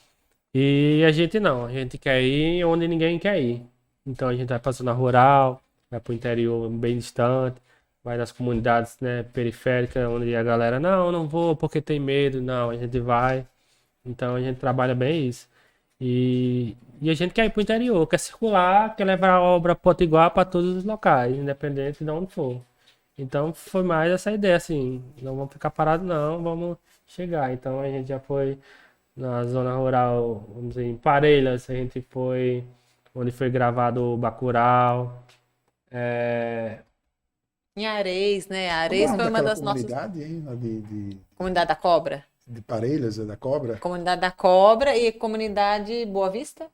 E a gente não, a gente quer ir onde ninguém quer ir. Então a gente vai para a zona rural, vai para o interior bem distante, vai nas comunidades, né, periféricas, onde a galera, não vou porque tem medo. Não, a gente vai. Então a gente trabalha bem isso. E a gente quer ir pro interior, quer circular, quer levar a obra potiguar para todos os locais, independente de onde for. Então foi mais essa ideia, assim, não vamos ficar parados não, vamos chegar. Então a gente já foi na zona rural, vamos dizer, em Parelhas, a gente foi onde foi gravado o Bacurau. Em Areis, né? Como é o Areis nome foi uma daquela das nossas... comunidade, hein, lá Comunidade da Cobra. de Parelhas, da Cobra? Comunidade da Cobra e comunidade Boa Vista?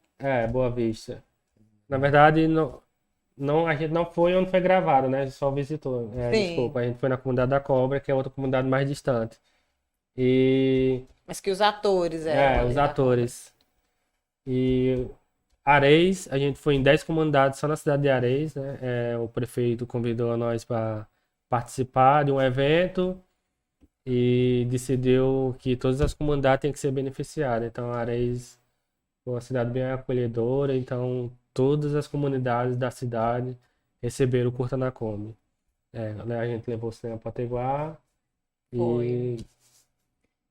Boa Vista. Na verdade, a gente não foi onde foi gravado, né? A gente só visitou. Sim. Desculpa, a gente foi na comunidade da Cobra, que é outra comunidade mais distante. E Mas que os atores eram ali os da atores. E Areis, a gente foi em 10 comunidades só na cidade de Areis, né? O prefeito convidou nós para participar de um evento e decidiu que todas as comunidades têm que ser beneficiadas. Então, Areis foi uma cidade bem acolhedora, então todas as comunidades da cidade receberam o Curta na Kombi. Né, a gente levou o cinema Potiguar Foi. e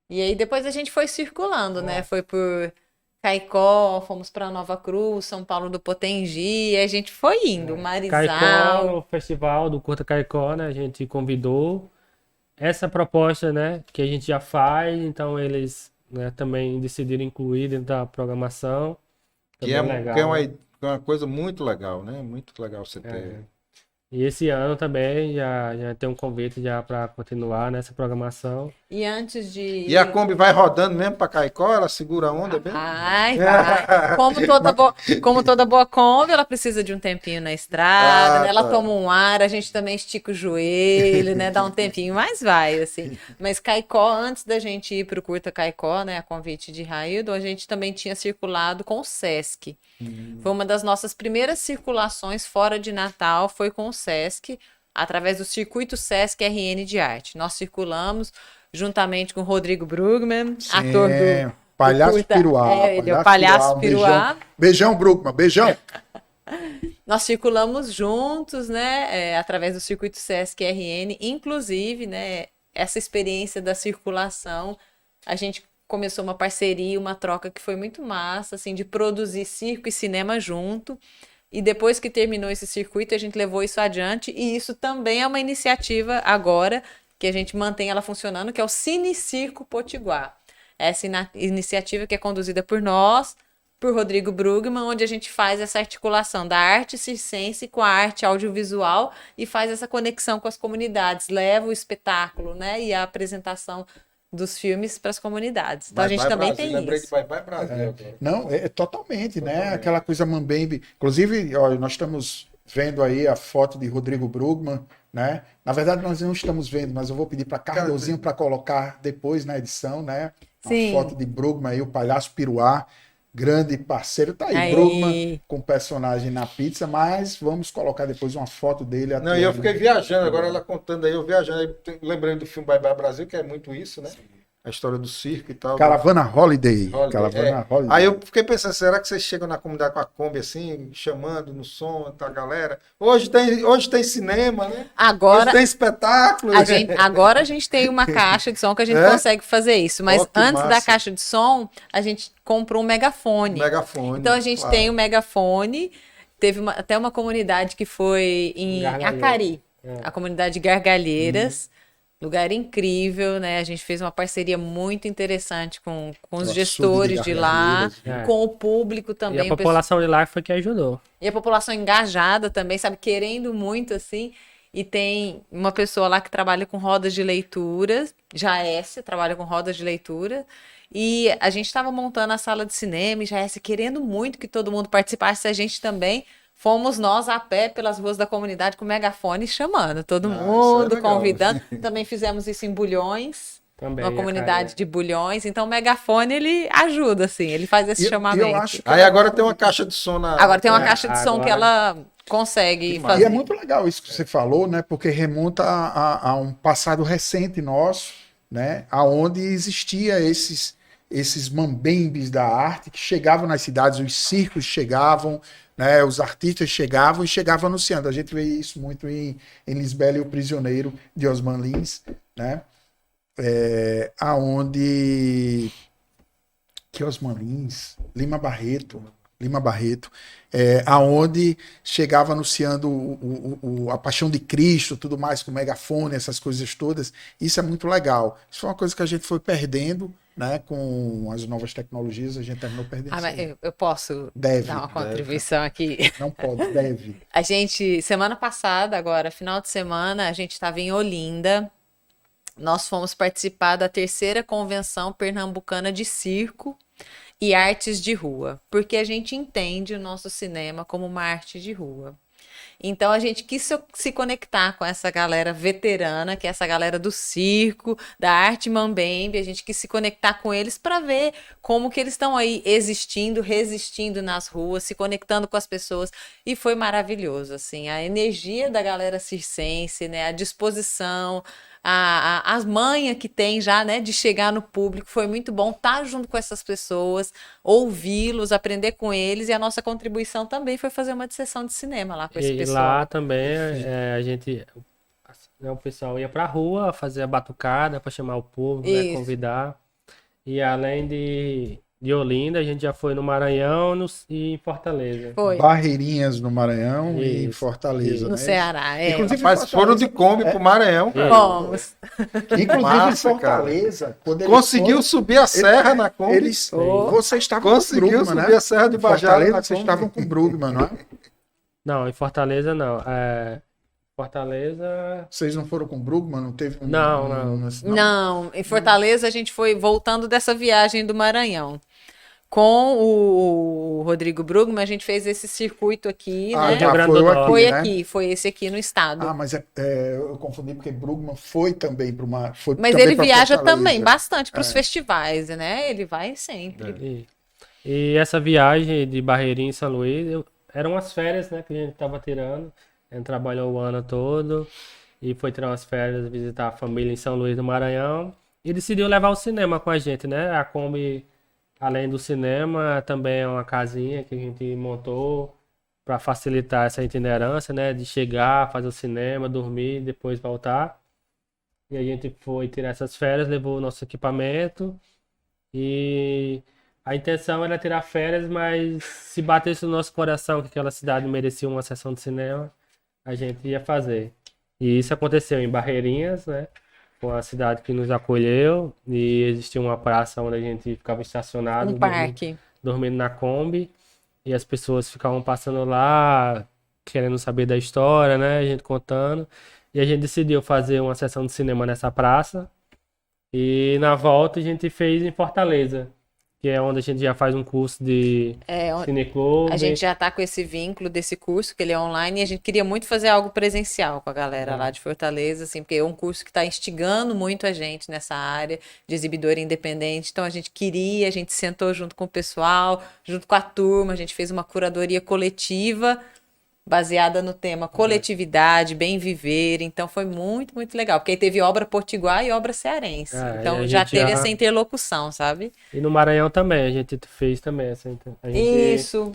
E aí depois a gente foi circulando, né? Foi por Caicó, fomos para Nova Cruz, São Paulo do Potengi, e a gente foi indo, Marizal. Caicó, o festival do Curta Caicó, né? A gente convidou essa proposta, né? Que a gente já faz, então eles, né, também decidiram incluir dentro da programação. Que Também é legal. uma coisa muito legal, né? Muito legal você ter. É. E esse ano também já tem um convite já para continuar nessa programação. E antes de... E a Kombi vai rodando mesmo para Caicó? Ela segura a onda mesmo? Vai. Como toda boa Kombi, ela precisa de um tempinho na estrada, né? Ela tá. toma um ar, a gente também estica o joelho, né? Dá um tempinho, mas vai, assim. Mas Caicó, antes da gente ir para o Curta Caicó, né? A convite de Raildo, a gente também tinha circulado com o Sesc. Foi uma das nossas primeiras circulações fora de Natal, foi com o Sesc, através do Circuito Sesc RN de Arte. Nós circulamos juntamente com o Rodrigo Brugman, ator do Palhaço curta. Piruá. Ele é o Palhaço Piruá. Beijão, Brugman, beijão. Nós circulamos juntos, né, através do Circuito Sesc RN, inclusive, né, essa experiência da circulação, a gente começou uma parceria, uma troca que foi muito massa, assim, de produzir circo e cinema junto. E depois que terminou esse circuito, a gente levou isso adiante. E isso também é uma iniciativa agora que a gente mantém ela funcionando, que é o Cine Circo Potiguar. Essa iniciativa que é conduzida por nós, por Rodrigo Brugman, onde a gente faz essa articulação da arte circense com a arte audiovisual e faz essa conexão com as comunidades, leva o espetáculo, né, e a apresentação dos filmes para as comunidades. Então a gente também tem Lembrei isso. de Bye Bye Brasil agora. Não, totalmente, né? Aquela coisa mambembe. Inclusive, ó, nós estamos vendo aí a foto de Rodrigo Brugman, né? Na verdade, nós não estamos vendo, mas eu vou pedir para Cardozinho para colocar depois na edição, né? Sim. A foto de Brugman aí, o Palhaço Piruá, grande parceiro. Tá aí, Aí. Brugman com personagem na pizza, mas vamos colocar depois uma foto dele. Não, e eu fiquei viajando, agora ela contando aí, eu viajando, aí, lembrando do filme Bye Bye Brasil, que é muito isso, né? A história do circo e tal. Caravana Holiday. Caravana Holiday. Aí eu fiquei pensando, será que vocês chegam na comunidade com a Kombi assim, chamando no som, tá, galera? Hoje tem cinema, né? Agora, Hoje tem espetáculo. agora a gente tem uma caixa de som que a gente consegue fazer isso. Mas Ó, que antes da massa. caixa de som, a gente comprou um megafone. Megafone. Então a gente claro. tem o megafone. Teve até uma comunidade que foi em Gargalheiras. Acari, a comunidade de Gargalheiras. Lugar incrível, né? A gente fez uma parceria muito interessante com os Nossa, gestores de de lá, Gargalheiras. com o público também. E a população de lá foi que ajudou. E a população engajada também, sabe? Querendo muito, assim. E tem uma pessoa lá que trabalha com rodas de leitura, Jaécia, trabalha com rodas de leitura. E a gente estava montando a sala de cinema e Jaécia querendo muito que todo mundo participasse, a gente também. Fomos nós a pé pelas ruas da comunidade com o megafone chamando todo isso é mundo, legal. convidando. Também fizemos isso em Bulhões, Também, uma a comunidade Caia. de Bulhões. Então o megafone, ele ajuda, assim, ele faz esse E chamamento. eu acho que Aí agora tem uma caixa de som na. Agora tem uma caixa de som que agora- ela consegue Que massa. E é fazer. muito legal isso que você falou, né? Porque remonta a um passado recente nosso, né? Aonde existia esses mambembes da arte que chegavam nas cidades, os circos chegavam, né? Os artistas chegavam e chegavam anunciando. A gente vê isso muito em Lisbela e o Prisioneiro, de Osman Lins, né? Aonde que Osman Lins, Lima Barreto, aonde chegava anunciando a Paixão de Cristo, tudo mais, com megafone, essas coisas todas. Isso é muito legal. Isso foi uma coisa que a gente foi perdendo, né? Com as novas tecnologias, a gente terminou perdendo. Mas eu posso Deve, dar uma contribuição aqui. Não pode, deve. A gente, semana passada, agora, final de semana, a gente estava em Olinda. Nós fomos participar da terceira convenção pernambucana de circo e artes de rua, porque a gente entende o nosso cinema como uma arte de rua. Então a gente quis se conectar com essa galera veterana, que é essa galera do circo, da arte mambembe, a gente quis se conectar com eles para ver como que eles estão aí existindo, resistindo nas ruas, se conectando com as pessoas, e foi maravilhoso, assim, a energia da galera circense, né, a disposição, as manhas que tem já, né, de chegar no público, foi muito bom estar junto com essas pessoas, ouvi-los, aprender com eles, e a nossa contribuição também foi fazer uma sessão de cinema lá com esse pessoal. Lá também a gente, né, o pessoal ia pra rua fazer a batucada para chamar o povo, né, convidar. E além de Olinda, a gente já foi no Maranhão e em Fortaleza. Foi. Barreirinhas no Maranhão e em Fortaleza. No né? Ceará, Inclusive, Mas foram de Kombi pro Maranhão. Fomos. Inclusive Massa, em Fortaleza. Quando eles Conseguiu subir a serra na Kombi. Vocês estavam Conseguiu com o subir Brugman, a serra de né? Bajara Fortaleza, na vocês Kombi. estavam com o Brugman, não é? Não, em Fortaleza não. Fortaleza... Vocês não foram com o Brugman? Não teve um... Não, em Fortaleza a gente foi voltando dessa viagem do Maranhão. Com o Rodrigo Brugman, a gente fez esse circuito aqui, né? já Grande foi do aqui, Norte. Foi né? aqui, foi esse aqui no estado. Mas eu confundi porque Brugman foi também para uma... Mas ele viaja também bastante para os festivais, né? Ele vai sempre. E essa viagem de Barreirinha em São Luís, eram as férias, né, que a gente tava tirando. A gente trabalhou o ano todo e foi tirar umas férias, visitar a família em São Luís do Maranhão. E decidiu levar o cinema com a gente, né? A Kombi, além do cinema, também é uma casinha que a gente montou para facilitar essa itinerância, né? De chegar, fazer o cinema, dormir, depois voltar. E a gente foi tirar essas férias, levou o nosso equipamento e a intenção era tirar férias, mas se batesse no nosso coração que aquela cidade merecia uma sessão de cinema, a gente ia fazer. E isso aconteceu em Barreirinhas, né? Foi uma cidade que nos acolheu e existia uma praça onde a gente ficava estacionado. Um parque. Dormindo na Kombi. E as pessoas ficavam passando lá, querendo saber da história, né? A gente contando. E a gente decidiu fazer uma sessão de cinema nessa praça. E na volta a gente fez em Fortaleza, que é onde a gente já faz um curso de cineclube. A gente já tá com esse vínculo desse curso, que ele é online, e a gente queria muito fazer algo presencial com a galera lá de Fortaleza, assim, porque é um curso que está instigando muito a gente nessa área de exibidor independente. Então a gente sentou junto com o pessoal, junto com a turma, a gente fez uma curadoria coletiva baseada no tema coletividade, bem viver. Então foi muito, muito legal. Porque aí teve obra potiguar e obra cearense. Então já teve essa interlocução, sabe? E no Maranhão também, a gente fez também essa. Isso.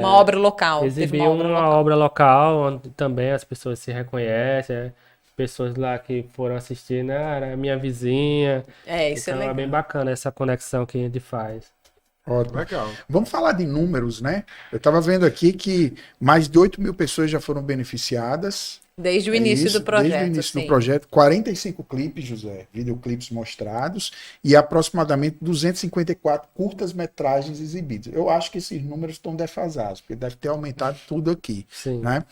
Uma obra local. Exibiu uma obra local, onde também as pessoas se reconhecem. Pessoas lá que foram assistir, né? Era minha vizinha. Isso então é legal. É bem bacana essa conexão que a gente faz. Ótimo. Legal. Vamos falar de números, né? Eu estava vendo aqui que mais de 8 mil pessoas já foram beneficiadas. Desde o início do projeto. Desde o início do projeto. 45 clipes, José, videoclipes mostrados e aproximadamente 254 curtas-metragens exibidos. Eu acho que esses números estão defasados, porque deve ter aumentado tudo aqui. Sim. Né?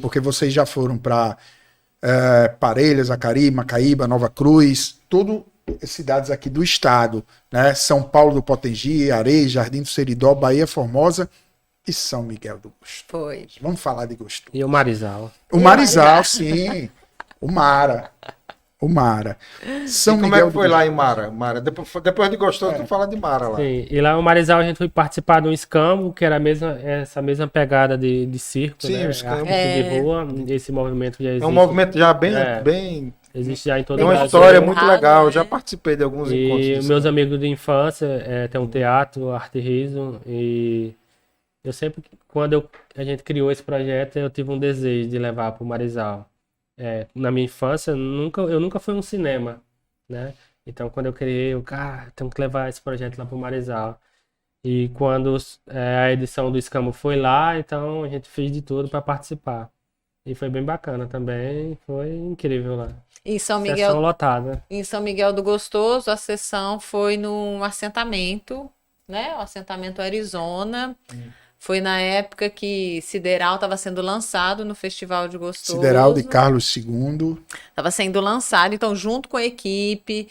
Porque vocês já foram para Parelhas, Acari, Macaíba, Nova Cruz, tudo cidades aqui do estado, né? São Paulo do Potengi, Areia, Jardim do Seridó, Bahia Formosa e São Miguel do Gostoso. Foi. Vamos falar de Gostoso. E o Marizal. O Marizal, sim. O Mara. São Como Miguel é que foi lá em Mara? Depois de Gostoso, tu fala de Mara lá. Sim, e lá no Marizal a gente foi participar de um escambo, que era essa mesma pegada de circo, Sim, né? o escambo. Arte de rua, esse movimento já existe. É um movimento já bem Existe já em todo tem o uma Brasil. história muito legal. né? Eu já participei de alguns encontros. E disso. meus amigos de infância tem um teatro, Arte e Riso, e Eu sempre, quando a gente criou esse projeto, eu tive um desejo de levar para o Marezal. Na minha infância, eu nunca fui a um cinema, né? Então, quando eu criei, temos que levar esse projeto lá para o Marezal. E quando a edição do Escambo foi lá, então a gente fez de tudo para participar. E foi bem bacana também, foi incrível lá. Em São Sessão Miguel, lotada. em São Miguel do Gostoso, a sessão foi num assentamento, né? O assentamento Arizona. Foi na época que Sideral estava sendo lançado no Festival de Gostoso. Sideral de Carlos II. Estava sendo lançado, então, junto com a equipe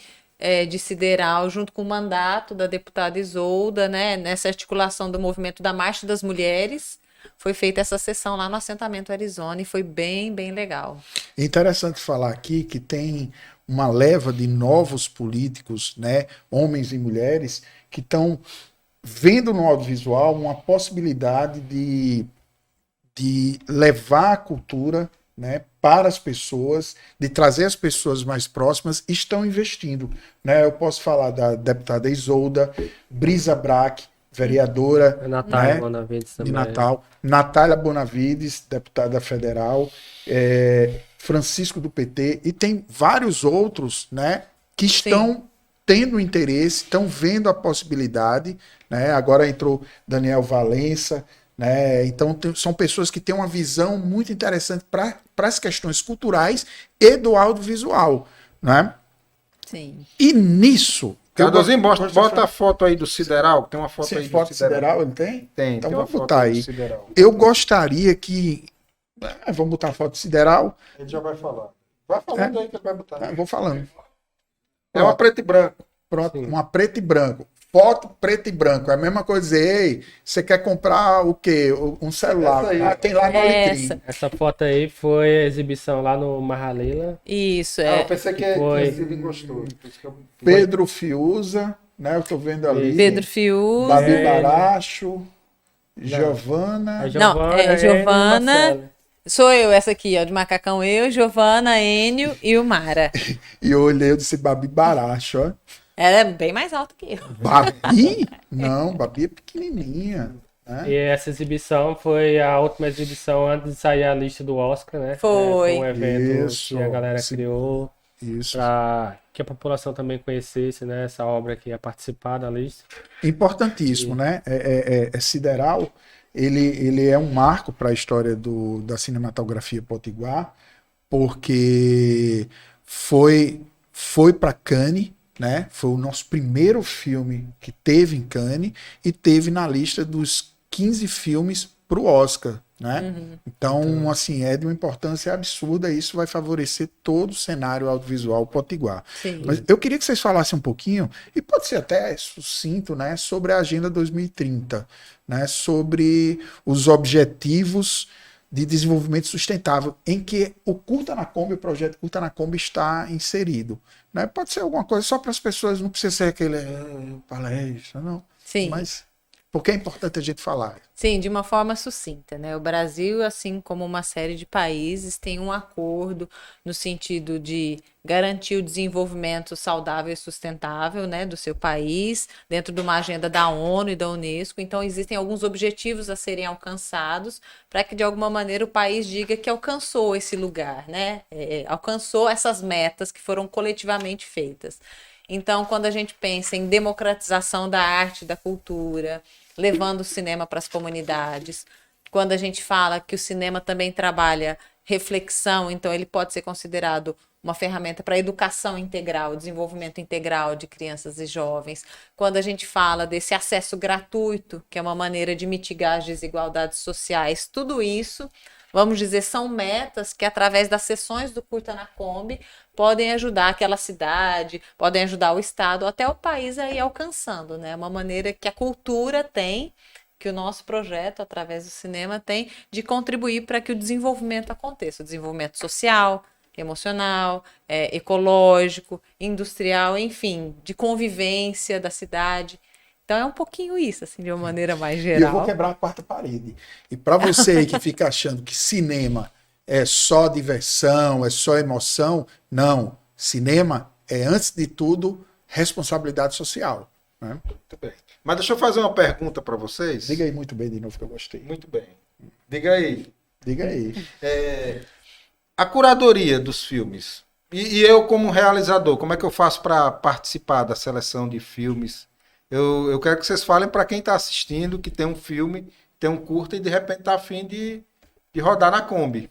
de Sideral, junto com o mandato da deputada Isolda, né? Nessa articulação do movimento da Marcha das Mulheres, foi feita essa sessão lá no assentamento Arizona e foi bem, bem legal. É interessante falar aqui que tem uma leva de novos políticos, né, homens e mulheres, que estão vendo no audiovisual uma possibilidade de levar a cultura, né, para as pessoas, de trazer as pessoas mais próximas, estão investindo. Né? Eu posso falar da deputada Isolda, Brisa Braque, vereadora, Natália né, Bonavides também. de Natal, Natália Bonavides, deputada federal, Francisco do PT, e tem vários outros, né, que estão tendo interesse, estão vendo a possibilidade, né? Agora entrou Daniel Valença, né? Então são pessoas que têm uma visão muito interessante para as questões culturais e do audiovisual, né? Sim. E nisso... Cardozinho, bota a foto aí do Sideral, tem uma foto aí foto do Sideral, ele tem? Tem, Então tem vamos uma botar foto aí. do Sideral. Eu gostaria que... vamos botar a foto do Sideral. Ele já vai falar. Vai falando aí que ele vai botar. Eu vou falando. É uma preto e branco. Pronto, Sim. uma preto e branco. Foto preto e branco. É a mesma coisa dizer, ei, você quer comprar o quê? Um celular. Essa aí. Tem lá no Alecrim. Essa foto aí foi a exibição lá no Marralila. Isso, Eu pensei que Foi. ele gostou. Pedro Fiuza, né? Eu tô vendo ali. Pedro Fiuza. Babi Baracho, Giovana. A Não, Giovana, Giovana. Marcelo. Sou eu, essa aqui, ó, de macacão eu, Giovana, Enio e o Mara. E eu olhei, eu disse Babi Baracho, ó. Ela é bem mais alta que eu. Babi? Não, Babi é pequenininha. Né? E essa exibição foi a última exibição antes de sair a lista do Oscar, né? Foi. Um evento Isso. que a galera Sim. criou Isso. para que a população também conhecesse, né, essa obra que ia participar da lista. Importantíssimo, né? Sideral, ele é um marco para a história da cinematografia potiguar, porque foi para Cannes, né? Foi o nosso primeiro filme que teve em Cannes e teve na lista dos 15 filmes para o Oscar, né? Então, assim, é de uma importância absurda e isso vai favorecer todo o cenário audiovisual potiguar. Sim. Mas eu queria que vocês falassem um pouquinho, e pode ser até sucinto, né, sobre a Agenda 2030, né, sobre os objetivos de desenvolvimento sustentável, em que o Curta na Kombi, o projeto Curta na Kombi está inserido. Né? Pode ser alguma coisa só para as pessoas, não precisa ser aquele palestra, não. Sim. Mas porque é importante a gente falar. Sim, de uma forma sucinta, né? O Brasil, assim como uma série de países, tem um acordo no sentido de garantir o desenvolvimento saudável e sustentável, né, do seu país, dentro de uma agenda da ONU e da Unesco. Então, existem alguns objetivos a serem alcançados para que, de alguma maneira, o país diga que alcançou esse lugar, né? Alcançou essas metas que foram coletivamente feitas. Então, quando a gente pensa em democratização da arte, da cultura, levando o cinema para as comunidades, quando a gente fala que o cinema também trabalha reflexão, então ele pode ser considerado uma ferramenta para educação integral, desenvolvimento integral de crianças e jovens. Quando a gente fala desse acesso gratuito, que é uma maneira de mitigar as desigualdades sociais, tudo isso, vamos dizer, são metas que, através das sessões do Curta na Kombi, podem ajudar aquela cidade, podem ajudar o estado, até o país a ir alcançando, né? Uma maneira que a cultura tem, que o nosso projeto, através do cinema, tem de contribuir para que o desenvolvimento aconteça, o desenvolvimento social, emocional, ecológico, industrial, enfim, de convivência da cidade. Então é um pouquinho isso, assim, de uma maneira mais E geral. eu vou quebrar a quarta parede. E para você aí que fica achando que cinema é só diversão, é só emoção, não. Cinema é, antes de tudo, responsabilidade social. Né? Muito bem. Mas deixa eu fazer uma pergunta para vocês. Diga aí muito bem de novo que eu gostei. Muito bem. Diga aí. Diga aí. A curadoria dos filmes. E eu, como realizador, como é que eu faço para participar da seleção de filmes? Eu quero que vocês falem para quem está assistindo que tem um filme, tem um curta e de repente está afim de rodar na Kombi.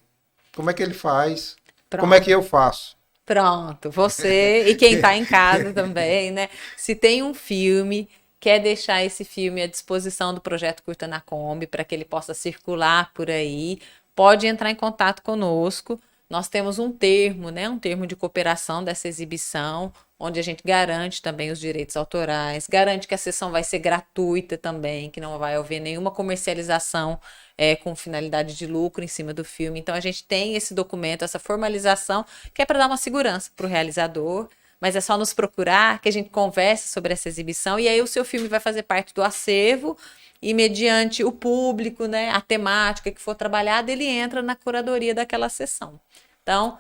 Como é que ele faz? Pronto. Como é que eu faço? Pronto, você e quem está em casa também, né? Se tem um filme, quer deixar esse filme à disposição do Projeto Curta na Kombi para que ele possa circular por aí, pode entrar em contato conosco. Nós temos um termo, né? Um termo de cooperação dessa exibição, onde a gente garante também os direitos autorais, garante que a sessão vai ser gratuita também, que não vai haver nenhuma comercialização com finalidade de lucro em cima do filme. Então a gente tem esse documento, essa formalização, que é para dar uma segurança para o realizador, mas é só nos procurar que a gente conversa sobre essa exibição e aí o seu filme vai fazer parte do acervo e mediante o público, né, a temática que for trabalhada, ele entra na curadoria daquela sessão. Então,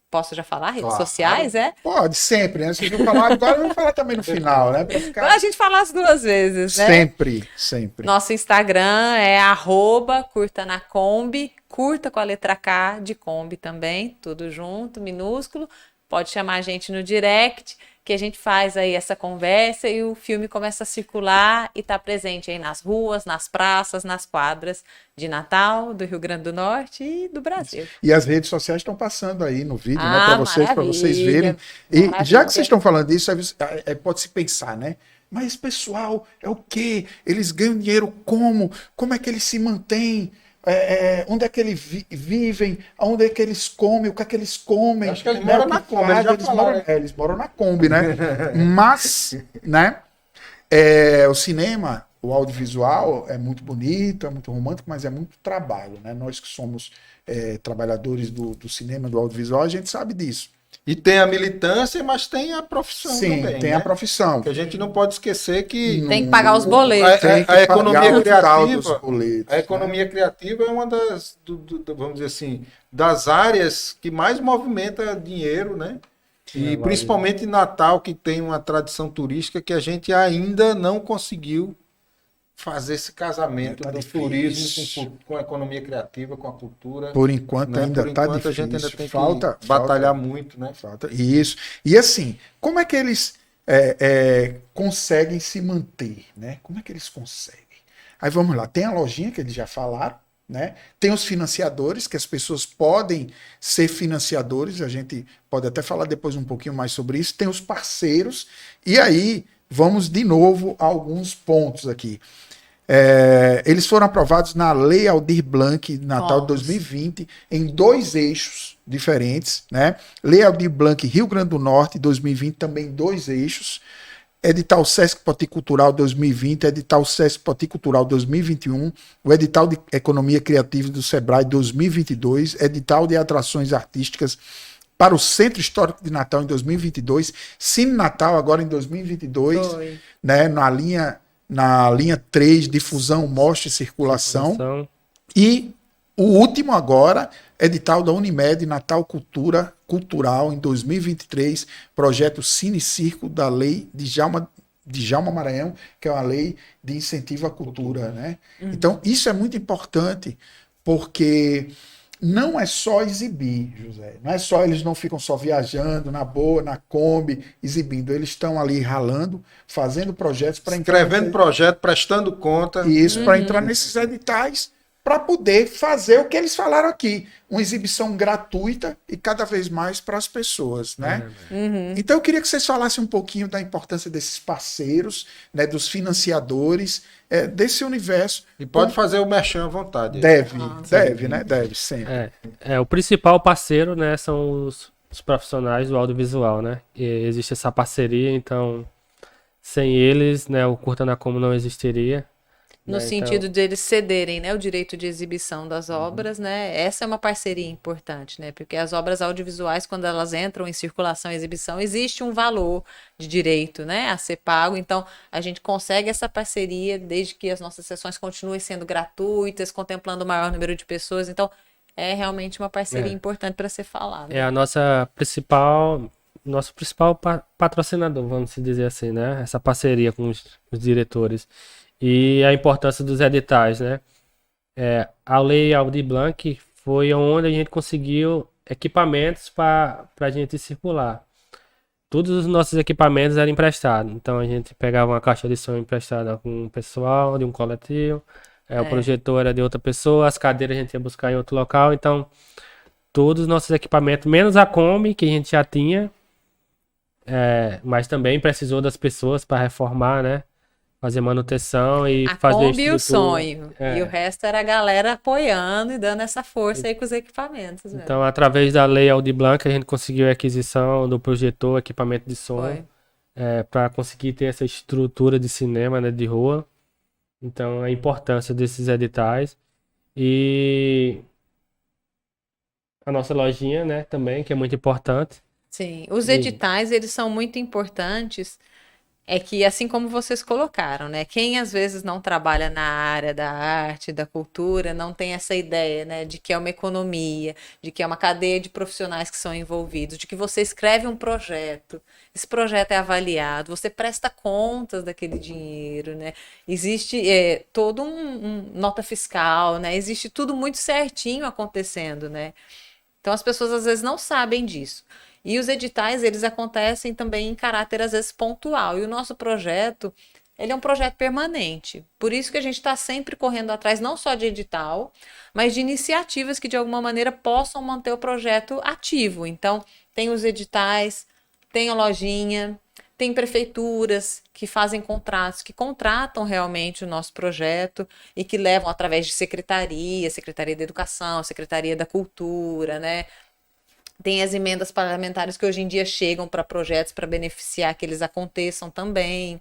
posso já falar? Redes sociais, Pode, sempre, né? Vocês vão falar agora, vamos falar também no final, né? Pra ficar... A gente fala as duas vezes, né? Sempre, sempre. Nosso Instagram é @curtanakombi, curta com a letra K de Kombi também, tudo junto, minúsculo. Pode chamar a gente no direct, que a gente faz aí essa conversa e o filme começa a circular e tá presente aí nas ruas, nas praças, nas quadras de Natal, do Rio Grande do Norte e do Brasil. E as redes sociais estão passando aí no vídeo, né, para vocês verem. E Maravilha. já que vocês estão falando disso, pode-se pensar, né? Mas pessoal, é o quê? Eles ganham dinheiro como? Como é que eles se mantêm? Onde é que eles vivem? Onde é que eles comem? O que é que eles comem? Acho que eles moram na Kombi, eles moram na Kombi, né? Mas, né? O cinema, o audiovisual é muito bonito, é muito romântico, mas é muito trabalho, né? Nós que somos trabalhadores do cinema, do audiovisual, a gente sabe disso. E tem a militância, mas tem a profissão também. Sim, tem né? a profissão. Que a gente não pode esquecer que Tem que pagar os boletos. a economia criativa, boletos, a economia criativa é uma das, vamos dizer assim, das áreas que mais movimenta dinheiro, né? E principalmente em Natal, que tem uma tradição turística que a gente ainda não conseguiu fazer esse casamento do turismo com a economia criativa, com a cultura. Por enquanto ainda está difícil. A gente ainda tem que batalhar muito, né? Falta isso. E assim, como é que eles conseguem se manter, né? Como é que eles conseguem? Aí vamos lá, tem a lojinha que eles já falaram, né? Tem os financiadores, que as pessoas podem ser financiadores, a gente pode até falar depois um pouquinho mais sobre isso. Tem os parceiros, e aí vamos de novo a alguns pontos aqui. Eles foram aprovados na Lei Aldir Blanc Natal de 2020 em 2 eixos diferentes, né? Lei Aldir Blanc Rio Grande do Norte 2020 também 2 eixos. Edital Sesc Poticultural 2020, edital Sesc Poticultural 2021, o edital de Economia Criativa do Sebrae 2022, edital de atrações artísticas para o Centro Histórico de Natal em 2022, Cine Natal agora em 2022, né, na linha 3, difusão, mostra e circulação. E o último agora, edital da Unimed, Natal Cultural em 2023, projeto Cine Circo da Lei de Djalma Maranhão, que é uma lei de incentivo à cultura, né? Então, isso é muito importante, porque não é só exibir, José. Não é só, eles não ficam só viajando na boa, na Kombi, exibindo. Eles estão ali ralando, fazendo projetos para escrevendo projeto, prestando conta. E isso para entrar nesses editais, para poder fazer o que eles falaram aqui, uma exibição gratuita e cada vez mais para as pessoas, né? Então eu queria que vocês falassem um pouquinho da importância desses parceiros, né, dos financiadores, desse universo. E pode fazer o merchan à vontade. Deve, né? Deve, sempre. O principal parceiro, né, são os profissionais do audiovisual, né? E existe essa parceria, então sem eles, né, o Curta na Kombi não existiria. No sentido de eles cederem, né, o direito de exibição das obras, né? Essa é uma parceria importante, né? Porque as obras audiovisuais, quando elas entram em circulação e exibição, existe um valor de direito, né, a ser pago. Então, a gente consegue essa parceria desde que as nossas sessões continuem sendo gratuitas, contemplando o maior número de pessoas. Então, é realmente uma parceria importante para ser falada. É a nossa principal nosso principal patrocinador, vamos dizer assim, né? Essa parceria com os diretores. E a importância dos editais, né? A Lei Aldir Blanc foi onde a gente conseguiu equipamentos para a gente circular. Todos os nossos equipamentos eram emprestados. Então a gente pegava uma caixa de som emprestada com um pessoal de um coletivo, o projetor era de outra pessoa, as cadeiras a gente ia buscar em outro local. Então todos os nossos equipamentos, menos a Kombi, que a gente já tinha, mas também precisou das pessoas para reformar, né? Fazer manutenção e A fazer Kombi e o estrutura. sonho. E o resto era a galera apoiando e dando essa força aí com os equipamentos. Né? Então, através da Lei Aldir Blanc, a gente conseguiu a aquisição do projetor, equipamento de som, para conseguir ter essa estrutura de cinema, né, de rua. Então, a importância desses editais. E a nossa lojinha, né, também, que é muito importante. Sim, os editais, eles são muito importantes. É que, assim como vocês colocaram, né? Quem às vezes não trabalha na área da arte, da cultura, não tem essa ideia, né? De que é uma economia, de que é uma cadeia de profissionais que são envolvidos, de que você escreve um projeto, esse projeto é avaliado, você presta contas daquele dinheiro, né? Existe todo nota fiscal, né? Existe tudo muito certinho acontecendo, né? Então as pessoas às vezes não sabem disso. E os editais, eles acontecem também em caráter, às vezes, pontual. E o nosso projeto, ele é um projeto permanente. Por isso que a gente está sempre correndo atrás, não só de edital, mas de iniciativas que, de alguma maneira, possam manter o projeto ativo. Então, tem os editais, tem a lojinha, tem prefeituras que fazem contratos, que contratam realmente o nosso projeto e que levam através de Secretaria da Educação, Secretaria da Cultura, né? Tem as emendas parlamentares que hoje em dia chegam para projetos para beneficiar que eles aconteçam também.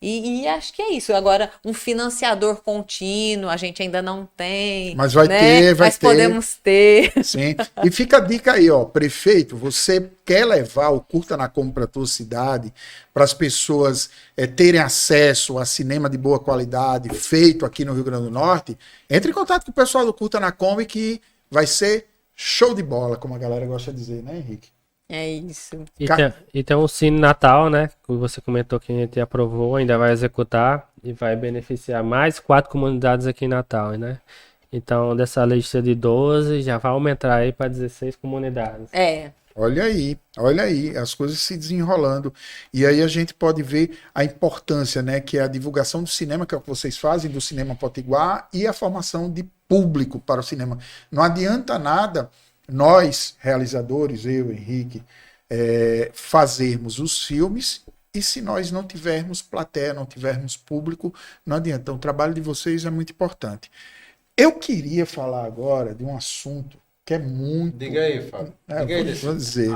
E acho que é isso. Agora, um financiador contínuo, a gente ainda não tem. Mas vai né? ter, vai Mas ter. podemos ter. Sim. E fica a dica aí, ó. Prefeito, você quer levar o Curta na Kombi para a tua cidade, para as pessoas terem acesso a cinema de boa qualidade, feito aqui no Rio Grande do Norte, entre em contato com o pessoal do Curta na Kombi, que vai ser show de bola, como a galera gosta de dizer, né, Henrique? É isso. E tem o Cine Natal, né? Que você comentou que a gente aprovou, ainda vai executar e vai beneficiar mais 4 comunidades aqui em Natal, né? Então, dessa lista de 12, já vai aumentar aí para 16 comunidades. Olha aí, as coisas se desenrolando. E aí a gente pode ver a importância, né, que é a divulgação do cinema, que é o que vocês fazem, do Cinema Potiguar, e a formação de público para o cinema. Não adianta nada nós, realizadores, eu, Henrique, fazermos os filmes, e se nós não tivermos plateia, não tivermos público, não adianta. Então, o trabalho de vocês é muito importante. Eu queria falar agora de um assunto que é muito... Diga aí, Fábio. Diga aí vou dizer.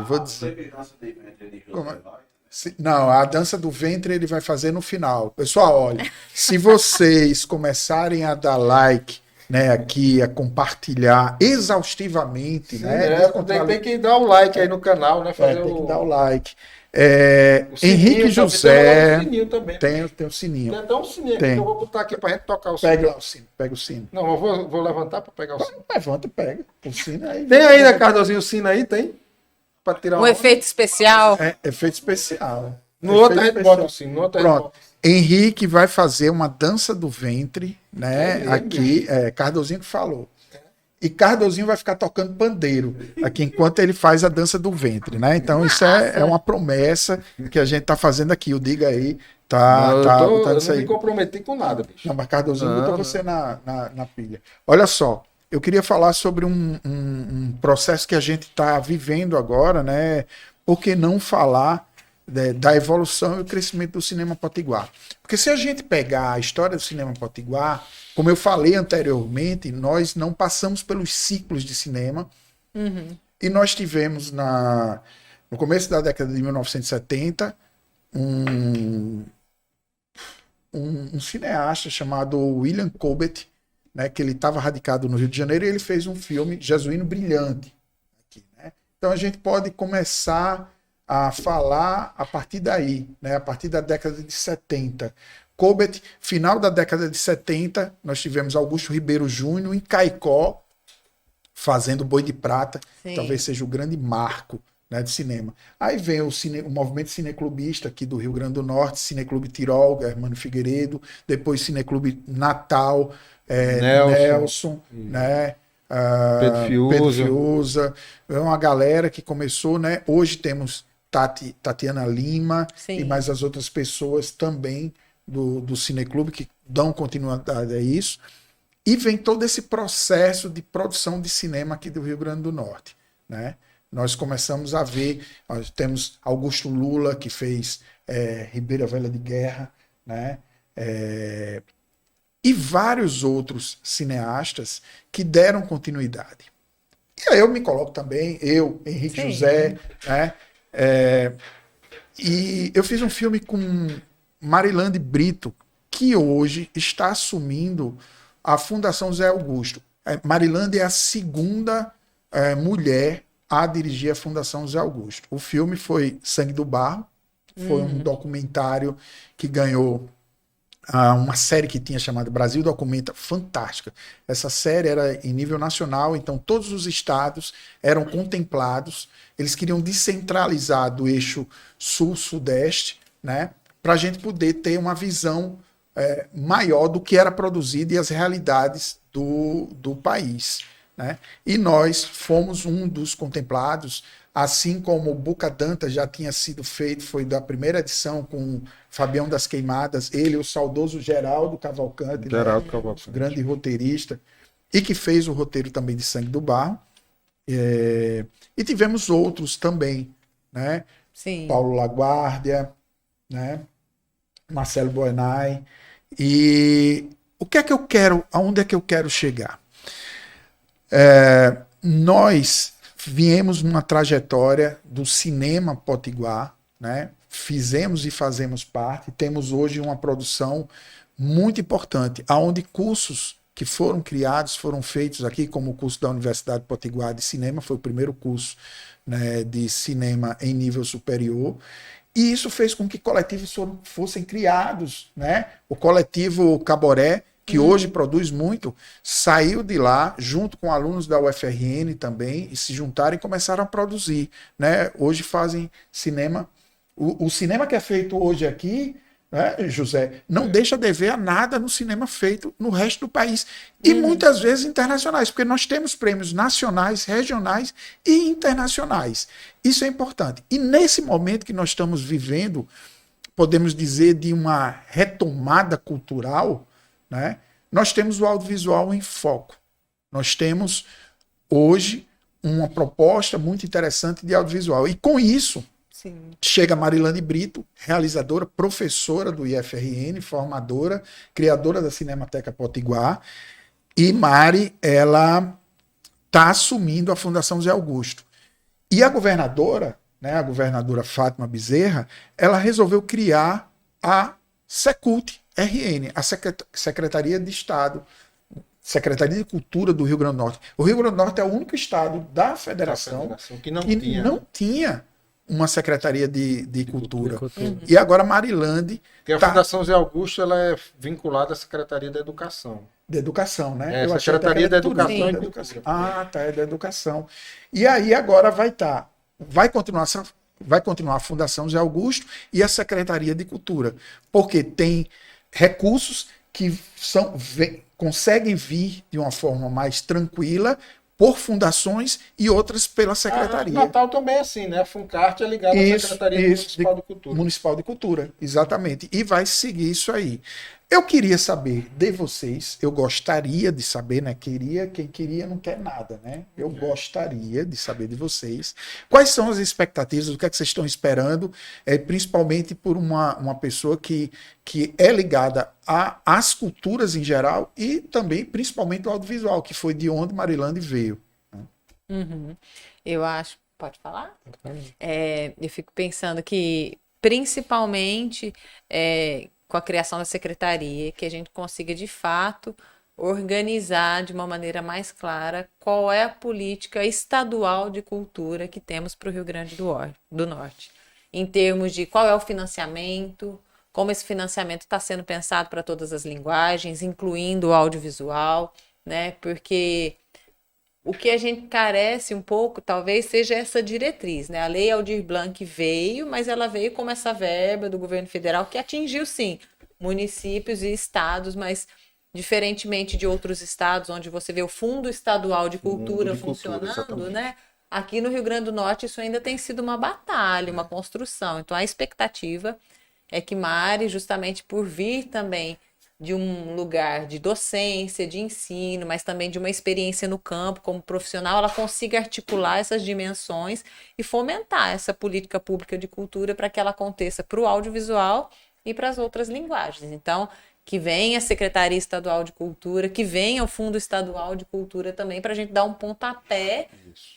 Não, a dança do ventre ele vai fazer no final. Pessoal, olha, se vocês começarem a dar like, né, aqui, a compartilhar exaustivamente, sim, né? Tem que dar o like aí no canal, né? Tem que dar o like. Henrique José. Tem o sininho. Tem até um sininho aqui que eu vou botar aqui pra gente tocar o sino. Pega lá o sino, pega o sino. Não, eu vou levantar pra pegar o sino. Levanta, pega. O sino aí. Tem aí, né, Cardozinho, o sino aí? Tem? Pra tirar efeito especial. Efeito especial. No outro a gente bota o sino. Pronto. Henrique vai fazer uma dança do ventre, né? Aqui, Cardozinho que falou. E Cardozinho vai ficar tocando pandeiro aqui enquanto ele faz a dança do ventre, né? Então isso é uma promessa que a gente tá fazendo aqui. O Diga aí eu não me comprometi com nada, bicho. Não, mas Cardozinho botou você na pilha. Olha só, eu queria falar sobre um processo que a gente está vivendo agora, né? Por que não falar da evolução e o crescimento do Cinema Potiguar? Porque se a gente pegar a história do Cinema Potiguar, como eu falei anteriormente, nós não passamos pelos ciclos de cinema. E nós tivemos no começo da década de 1970 um cineasta chamado William Cobbett, né, que ele estava radicado no Rio de Janeiro, e ele fez um filme Jesuíno Brilhante aqui, né? Então a gente pode começar a falar a partir daí, né, a partir da década de 70. Cobbett, final da década de 70, nós tivemos Augusto Ribeiro Júnior em Caicó, fazendo Boi de Prata, Sim. talvez seja o grande marco, né, de cinema. Aí vem o movimento cineclubista aqui do Rio Grande do Norte, Cineclube Tirol, Hermano Figueiredo, depois Cineclube Natal, Nelson, né? Pedro Fiuza. Fiuza. É uma galera que começou, né? Hoje temos Tatiana Lima Sim. e mais as outras pessoas também do Cineclube que dão continuidade a isso. E vem todo esse processo de produção de cinema aqui do Rio Grande do Norte, né? Nós começamos a ver, nós temos Augusto Lula, que fez Ribeira Velha de Guerra, né? E vários outros cineastas que deram continuidade. E aí eu me coloco também, Henrique Sim. José, né? E eu fiz um filme com Marilande Brito, que hoje está assumindo a Fundação Zé Augusto. Marilande é a segunda mulher a dirigir a Fundação Zé Augusto. O filme foi Sangue do Barro, foi um documentário que ganhou uma série que tinha chamada Brasil Documenta, fantástica. Essa série era em nível nacional, então todos os estados eram contemplados. Eles queriam descentralizar do eixo sul-sudeste, né, para a gente poder ter uma visão maior do que era produzido e as realidades do país, né? E nós fomos um dos contemplados, assim como o Bucadanta já tinha sido feito, foi da primeira edição com Fabião das Queimadas, ele, o saudoso Geraldo Cavalcante, Geraldo né? Cavalcante. Grande roteirista, e que fez o roteiro também de Sangue do Barro. E tivemos outros também, né? Sim. Paulo Laguardia, né? Marcelo Boenay. E o que é que eu quero, aonde é que eu quero chegar? Nós viemos numa trajetória do cinema potiguar, né? Fizemos e fazemos parte, temos hoje uma produção muito importante, aonde cursos que foram criados, foram feitos aqui, como o curso da Universidade Potiguar de Cinema, foi o primeiro curso, né, de cinema em nível superior, e isso fez com que coletivos fossem criados, né? O coletivo Caboré, que hoje produz muito, saiu de lá, junto com alunos da UFRN também, e se juntaram e começaram a produzir, né? Hoje fazem cinema. O cinema que é feito hoje aqui, né, José, não deixa de ver a nada no cinema feito no resto do país. E muitas vezes internacionais, porque nós temos prêmios nacionais, regionais e internacionais. Isso é importante. E nesse momento que nós estamos vivendo, podemos dizer, de uma retomada cultural, né, nós temos o audiovisual em foco. Nós temos hoje uma proposta muito interessante de audiovisual. E com isso, Sim. chega Marilande Brito, realizadora, professora do IFRN, formadora, criadora da Cinemateca Potiguar. E Mari, ela está assumindo a Fundação Zé Augusto. E a governadora, né, a governadora Fátima Bezerra, ela resolveu criar a Secult RN, a Secretaria de Estado, Secretaria de Cultura do Rio Grande do Norte. O Rio Grande do Norte é o único estado da federação que não tinha uma Secretaria de Cultura. Cultura. E agora Marilande Porque a Fundação Zé Augusto ela é vinculada à Secretaria da Educação. de Educação, né? É, Eu achei Secretaria até que da era turismo, Educação e Cultura. Ah, tá, é da Educação. E aí agora vai continuar a Fundação Zé Augusto e a Secretaria de Cultura, porque tem recursos que conseguem vir de uma forma mais tranquila por fundações e outras pela secretaria. Natal também é assim, né? A Funcart é ligada à Secretaria Municipal de Cultura. Municipal de Cultura, exatamente. E vai seguir isso aí. Eu queria saber de vocês, eu gostaria de saber, né? Quem queria não quer nada, né? Eu gostaria de saber de vocês quais são as expectativas, o que é que vocês estão esperando, principalmente por uma pessoa que é ligada às culturas em geral e também, principalmente, ao audiovisual, que foi de onde Marilande veio. Uhum. Eu acho. Pode falar? Eu fico pensando que, principalmente, com a criação da secretaria, que a gente consiga, de fato, organizar de uma maneira mais clara qual é a política estadual de cultura que temos para o Rio Grande do Norte, em termos de qual é o financiamento, como esse financiamento está sendo pensado para todas as linguagens, incluindo o audiovisual, né? Porque O que a gente carece um pouco, talvez, seja essa diretriz, né? A Lei Aldir Blanc veio, mas ela veio como essa verba do governo federal que atingiu, sim, municípios e estados, mas diferentemente de outros estados, onde você vê o Fundo Estadual de Cultura funcionando, exatamente. né? Aqui no Rio Grande do Norte isso ainda tem sido uma batalha, uma construção. Então a expectativa é que Mari, justamente por vir também de um lugar de docência, de ensino, mas também de uma experiência no campo como profissional, ela consiga articular essas dimensões e fomentar essa política pública de cultura para que ela aconteça para o audiovisual e para as outras linguagens. Então, que venha a Secretaria Estadual de Cultura, que venha o Fundo Estadual de Cultura também, para a gente dar um pontapé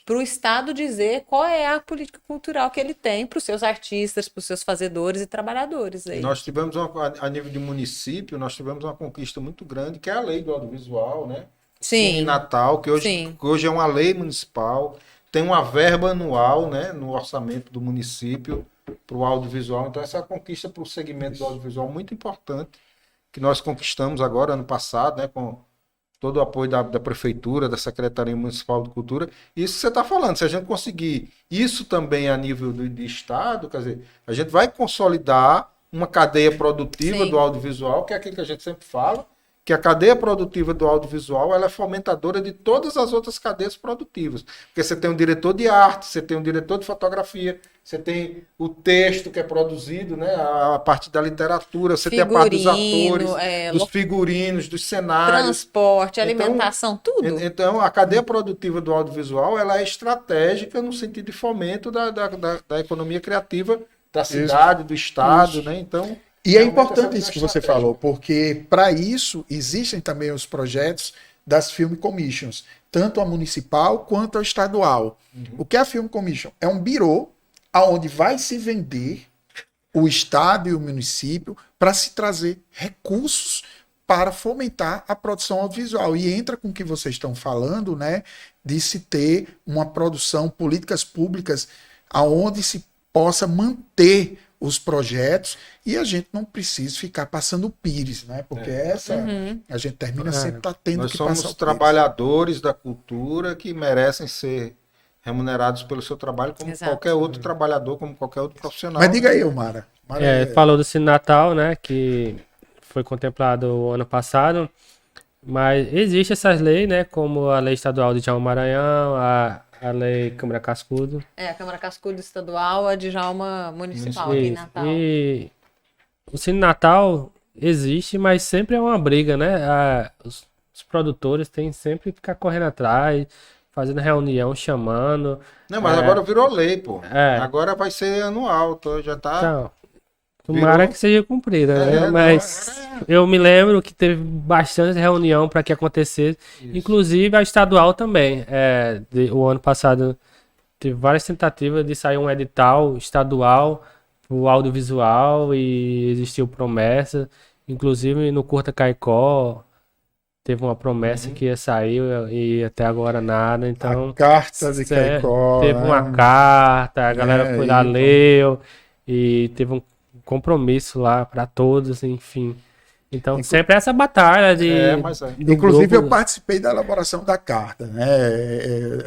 para o Estado dizer qual é a política cultural que ele tem para os seus artistas, para os seus fazedores e trabalhadores. Aí. Nós tivemos, a nível de município, nós tivemos uma conquista muito grande, que é a lei do audiovisual, né? Sim. Em Natal, que hoje é uma lei municipal, tem uma verba anual, né, no orçamento do município para o audiovisual. Então, essa é uma conquista para o segmento do audiovisual muito importante, que nós conquistamos agora, ano passado, né, com todo o apoio da Prefeitura, da Secretaria Municipal de Cultura. Isso que você está falando, se a gente conseguir isso também a nível de Estado, quer dizer, a gente vai consolidar uma cadeia produtiva do audiovisual, que é aquilo que a gente sempre fala, que a cadeia produtiva do audiovisual ela é fomentadora de todas as outras cadeias produtivas. Porque você tem um diretor de arte, você tem um diretor de fotografia, você tem o texto que é produzido, né, a parte da literatura, você tem a parte dos atores, dos figurinos, dos cenários. Transporte, alimentação, tudo. Então, a cadeia produtiva do audiovisual ela é estratégica no sentido de fomento da economia criativa da cidade, do estado, né? Então... E é importante isso que você falou, porque para isso existem também os projetos das Film Commissions, tanto a municipal quanto a estadual. O que é a Film Commission? É um birô onde vai se vender o estado e o município para se trazer recursos para fomentar a produção audiovisual. E entra com o que vocês estão falando, né, de se ter uma produção, políticas públicas aonde se possa manter os projetos e a gente não precisa ficar passando o pires, né? Porque a gente termina sempre tendo que passar o pires. Nós somos trabalhadores da cultura que merecem ser remunerados pelo seu trabalho como qualquer outro trabalhador, como qualquer outro profissional. Mas diga aí, Mara. Falou do Cine Natal, né? Que foi contemplado ano passado, mas existe essas leis, né? Como a lei estadual de Djalma Maranhão, a lei Câmara Cascudo. A Câmara Cascudo Estadual, a Djalma Municipal aqui em Natal. E o Cine Natal existe, mas sempre é uma briga, né? Os produtores têm sempre que ficar correndo atrás, fazendo reunião, chamando. Não, mas agora virou lei, pô. Agora vai ser anual, já tá... Então, tomara que seja cumprida, né? Mas eu me lembro que teve bastante reunião para que acontecesse. Isso. Inclusive a estadual também. O ano passado teve várias tentativas de sair um edital estadual para o audiovisual e existiu promessa. Inclusive no Curta Caicó teve uma promessa que ia sair e até agora nada. Então, a carta de Caicó. Teve uma carta, a galera foi lá, leu e teve um compromisso lá para todos, enfim. Então, sempre essa batalha de... Inclusive, eu participei da elaboração da carta, né?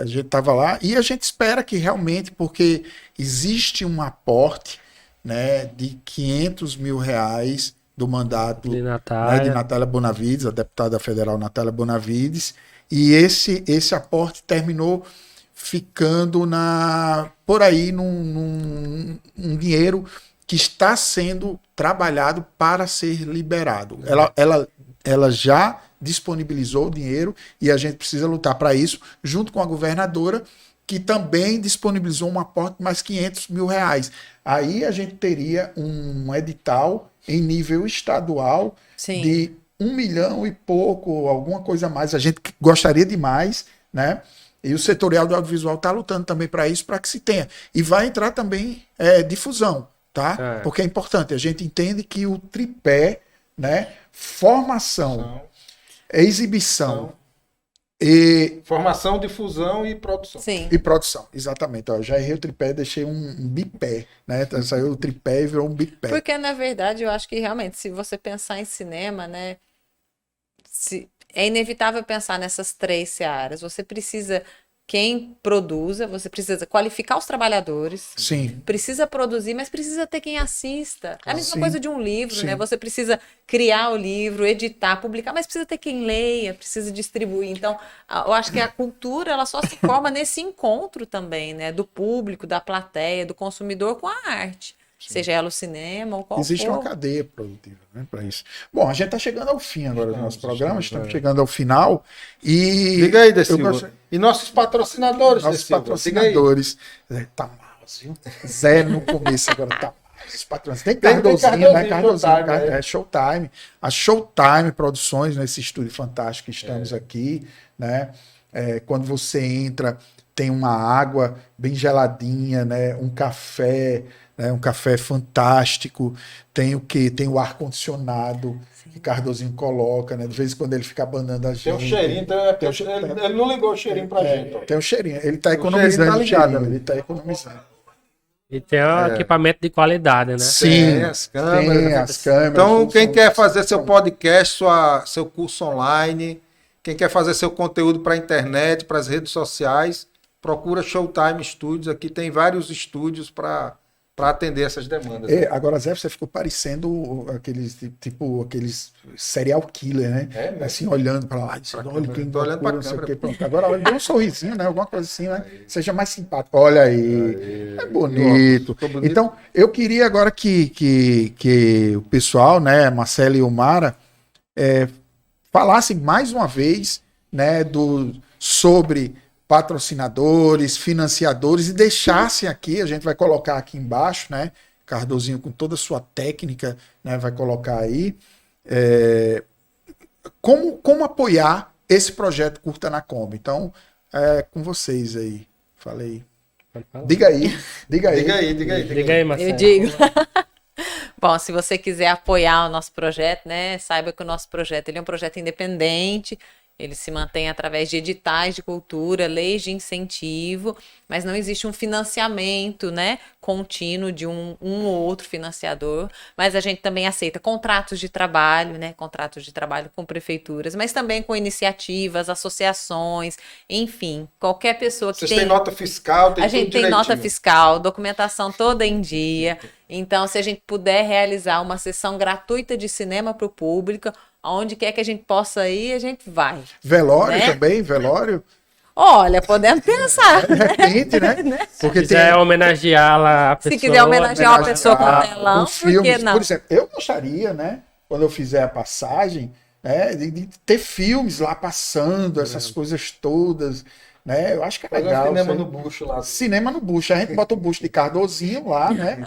A gente estava lá e a gente espera que realmente, porque existe um aporte, né, de R$500 mil do mandato de Natália Bonavides, a deputada federal Natália Bonavides, e esse aporte terminou ficando por aí num dinheiro que está sendo trabalhado para ser liberado. Ela já disponibilizou o dinheiro e a gente precisa lutar para isso, junto com a governadora, que também disponibilizou um aporte de mais R$500 mil. Aí a gente teria um edital em nível estadual de 1 milhão e pouco, alguma coisa a mais. A gente gostaria de mais, né? E o setorial do audiovisual está lutando também para isso, para que se tenha. E vai entrar também difusão. Tá? Porque é importante, a gente entende que o tripé, né, formação, exibição e... Formação, difusão e produção. Sim. E produção, exatamente. Ó, já errei o tripé, deixei um bipé, né? Então, saiu o tripé e virou um bipé. Porque, na verdade, eu acho que realmente, se você pensar em cinema, né, é inevitável pensar nessas três searas. Você precisa quem produza, você precisa qualificar os trabalhadores, Sim. precisa produzir, mas precisa ter quem assista. É a mesma Sim. coisa de um livro, Sim. né? Você precisa criar o livro, editar, publicar, mas precisa ter quem leia, precisa distribuir. Então, eu acho que a cultura, ela só se forma nesse encontro também, né? Do público, da plateia, do consumidor com a arte. Seja ela o cinema ou qual Existe uma for. cadeia produtiva, né, para isso. Bom, a gente está chegando ao fim agora do nosso programa, estamos é. chegando ao final. E Diga aí, De eu Silva. gosto- E nossos patrocinadores, nossos De Silva. Diga aí. patrocinadores. Tá mal, viu? Zé no começo, agora tá mal. Os patrocinadores. Tem Tem Cardozinho, né? Cardozinho, Showtime, É Showtime. A Showtime Produções, nesse estúdio fantástico que estamos aqui, né? Quando você entra, tem uma água bem geladinha, né? Um café, né? Um café fantástico. Tem o quê? Tem o ar-condicionado que Cardozinho coloca, né? De vez em quando ele fica abanando a gente. Tem um cheirinho, então Tem um che- ele não ligou o cheirinho pra gente. Ó. Tem um cheirinho. Ele tá O economizando cheirinho tá o ligado cheirinho. ali. Ele tá economizando. E tem um equipamento de qualidade, né? Sim, as câmeras. tem as câmeras. Então, tudo quem são- quer fazer seu podcast, seu curso online, quem quer fazer seu conteúdo para a internet, para as redes sociais, procura Showtime Studios. Aqui tem vários estúdios para atender essas demandas. Agora, Zé, você ficou parecendo aqueles serial killer, né? É mesmo? Assim, olhando para lá, dizendo, olha quem Tô olhando pra procura, não sei o câmera. quê. Pronto. Agora, olha, dê um sorrisinho, né? Alguma coisa assim, né? Seja mais simpático. Olha aí. É bonito. Ficou bonito. Então, eu queria agora que o pessoal, né, Marcelo e o Mara, falassem mais uma vez, né, sobre patrocinadores, financiadores, e deixassem aqui, a gente vai colocar aqui embaixo, né, Cardozinho com toda a sua técnica, né, vai colocar aí, como apoiar esse projeto Curta na Kombi. Então, com vocês aí, falei. Diga aí. Diga aí. Diga aí, Marcelo. Eu digo. Bom, se você quiser apoiar o nosso projeto, né, saiba que o nosso projeto ele é um projeto independente, ele se mantém através de editais de cultura, leis de incentivo, mas não existe um financiamento, né, contínuo de um ou outro financiador, mas a gente também aceita contratos de trabalho, né, contratos de trabalho com prefeituras, mas também com iniciativas, associações, enfim, qualquer pessoa que Vocês tem... têm nota fiscal, tem A gente tudo tem direitinho. nota fiscal, documentação toda em dia. Então, se a gente puder realizar uma sessão gratuita de cinema para o público, aonde quer que a gente possa ir, a gente vai. Velório Né? também, velório, Olha, podemos pensar. de repente, né? Porque Se quiser homenagear a pessoa. Se quiser homenagear uma pessoa com telão, com por que filmes. não? Por exemplo, eu gostaria, né, quando eu fizer a passagem, né, de ter filmes lá passando, essas coisas todas, né? Eu acho que é Fazer um legal. cinema isso no aí. bucho lá. Cinema no bucho. A gente bota o bucho de Cardozinho lá, né?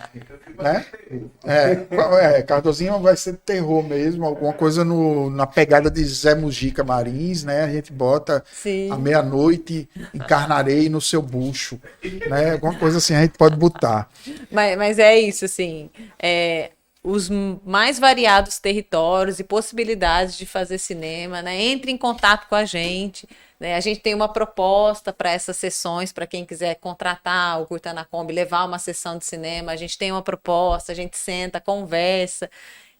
Cardozinho vai ser terror mesmo, alguma coisa na pegada de Zé Mujica Marins, né? A gente bota Sim. à meia-noite, encarnarei no seu bucho, né? Alguma coisa assim a gente pode botar. Mas é isso, assim, os mais variados territórios e possibilidades de fazer cinema, né? Entre em contato com a gente, né? A gente tem uma proposta para essas sessões, para quem quiser contratar o Curta na Kombi, levar uma sessão de cinema, a gente tem uma proposta, a gente senta, conversa,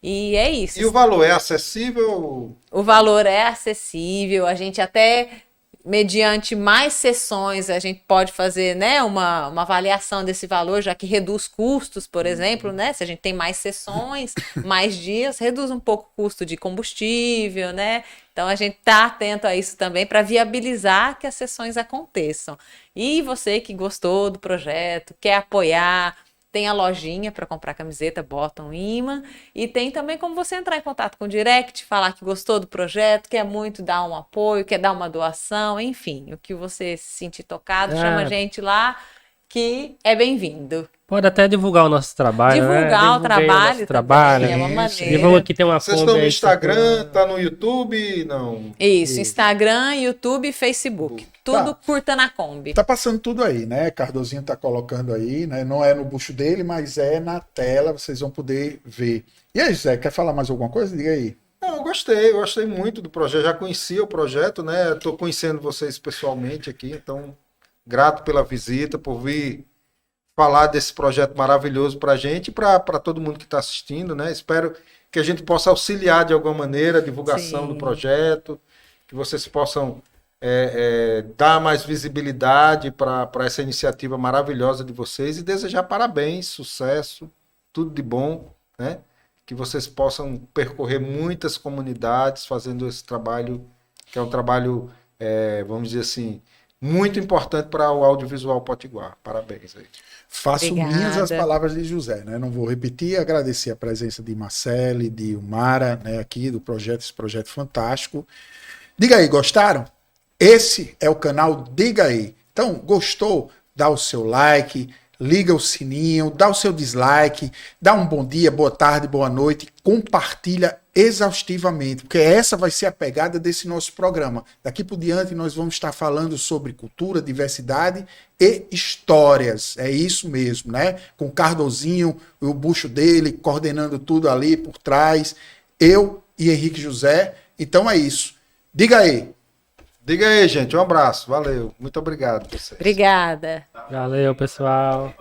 e é isso. E o valor é acessível? O valor é acessível, a gente até, mediante mais sessões, a gente pode fazer, né, uma avaliação desse valor, já que reduz custos, por exemplo, né? Se a gente tem mais sessões, mais dias, reduz um pouco o custo de combustível, né? Então a gente está atento a isso também para viabilizar que as sessões aconteçam. E você que gostou do projeto, quer apoiar, tem a lojinha para comprar camiseta, bottom, imã, e tem também como você entrar em contato com o direct, falar que gostou do projeto, quer muito dar um apoio, quer dar uma doação, enfim, o que você se sentir tocado, chama a gente lá, que é bem-vindo. Pode até divulgar o nosso trabalho, né? Divulgar o Divulguei trabalho nosso trabalho. também, é uma Isso. maneira. Divulga que tem uma Vocês Kombi estão no aí, Instagram, tá no YouTube? Não. Isso, Instagram, YouTube e Facebook. Tudo Tá. Curta na Kombi. Tá passando tudo aí, né? Cardozinho tá colocando aí, né? Não é no bucho dele, mas é na tela, vocês vão poder ver. E aí, Zé, quer falar mais alguma coisa? Diga aí. Não, eu gostei muito do projeto. Já conhecia o projeto, né? Estou conhecendo vocês pessoalmente aqui, então grato pela visita, por vir falar desse projeto maravilhoso para a gente e para todo mundo que está assistindo, né? Espero que a gente possa auxiliar de alguma maneira a divulgação Sim. do projeto, que vocês possam dar mais visibilidade para essa iniciativa maravilhosa de vocês e desejar parabéns, sucesso, tudo de bom, né? Que vocês possam percorrer muitas comunidades fazendo esse trabalho, que é um trabalho, vamos dizer assim, muito importante para o audiovisual potiguar. Parabéns aí. Faço Obrigada. minhas as palavras de José, né? Não vou repetir, agradecer a presença de Marcele, de Umara, né, aqui do projeto, esse projeto fantástico. Diga aí, gostaram? Esse é o canal Diga Aí. Então, gostou? Dá o seu like, liga o sininho, dá o seu dislike, dá um bom dia, boa tarde, boa noite, compartilha exaustivamente, porque essa vai ser a pegada desse nosso programa. Daqui por diante nós vamos estar falando sobre cultura, diversidade e histórias. É isso mesmo, né? Com o Cardozinho, o bucho dele, coordenando tudo ali por trás. Eu e Henrique José. Então é isso. Diga aí. Diga aí, gente. Um abraço. Valeu. Muito obrigado. Vocês. Obrigada. Valeu, pessoal.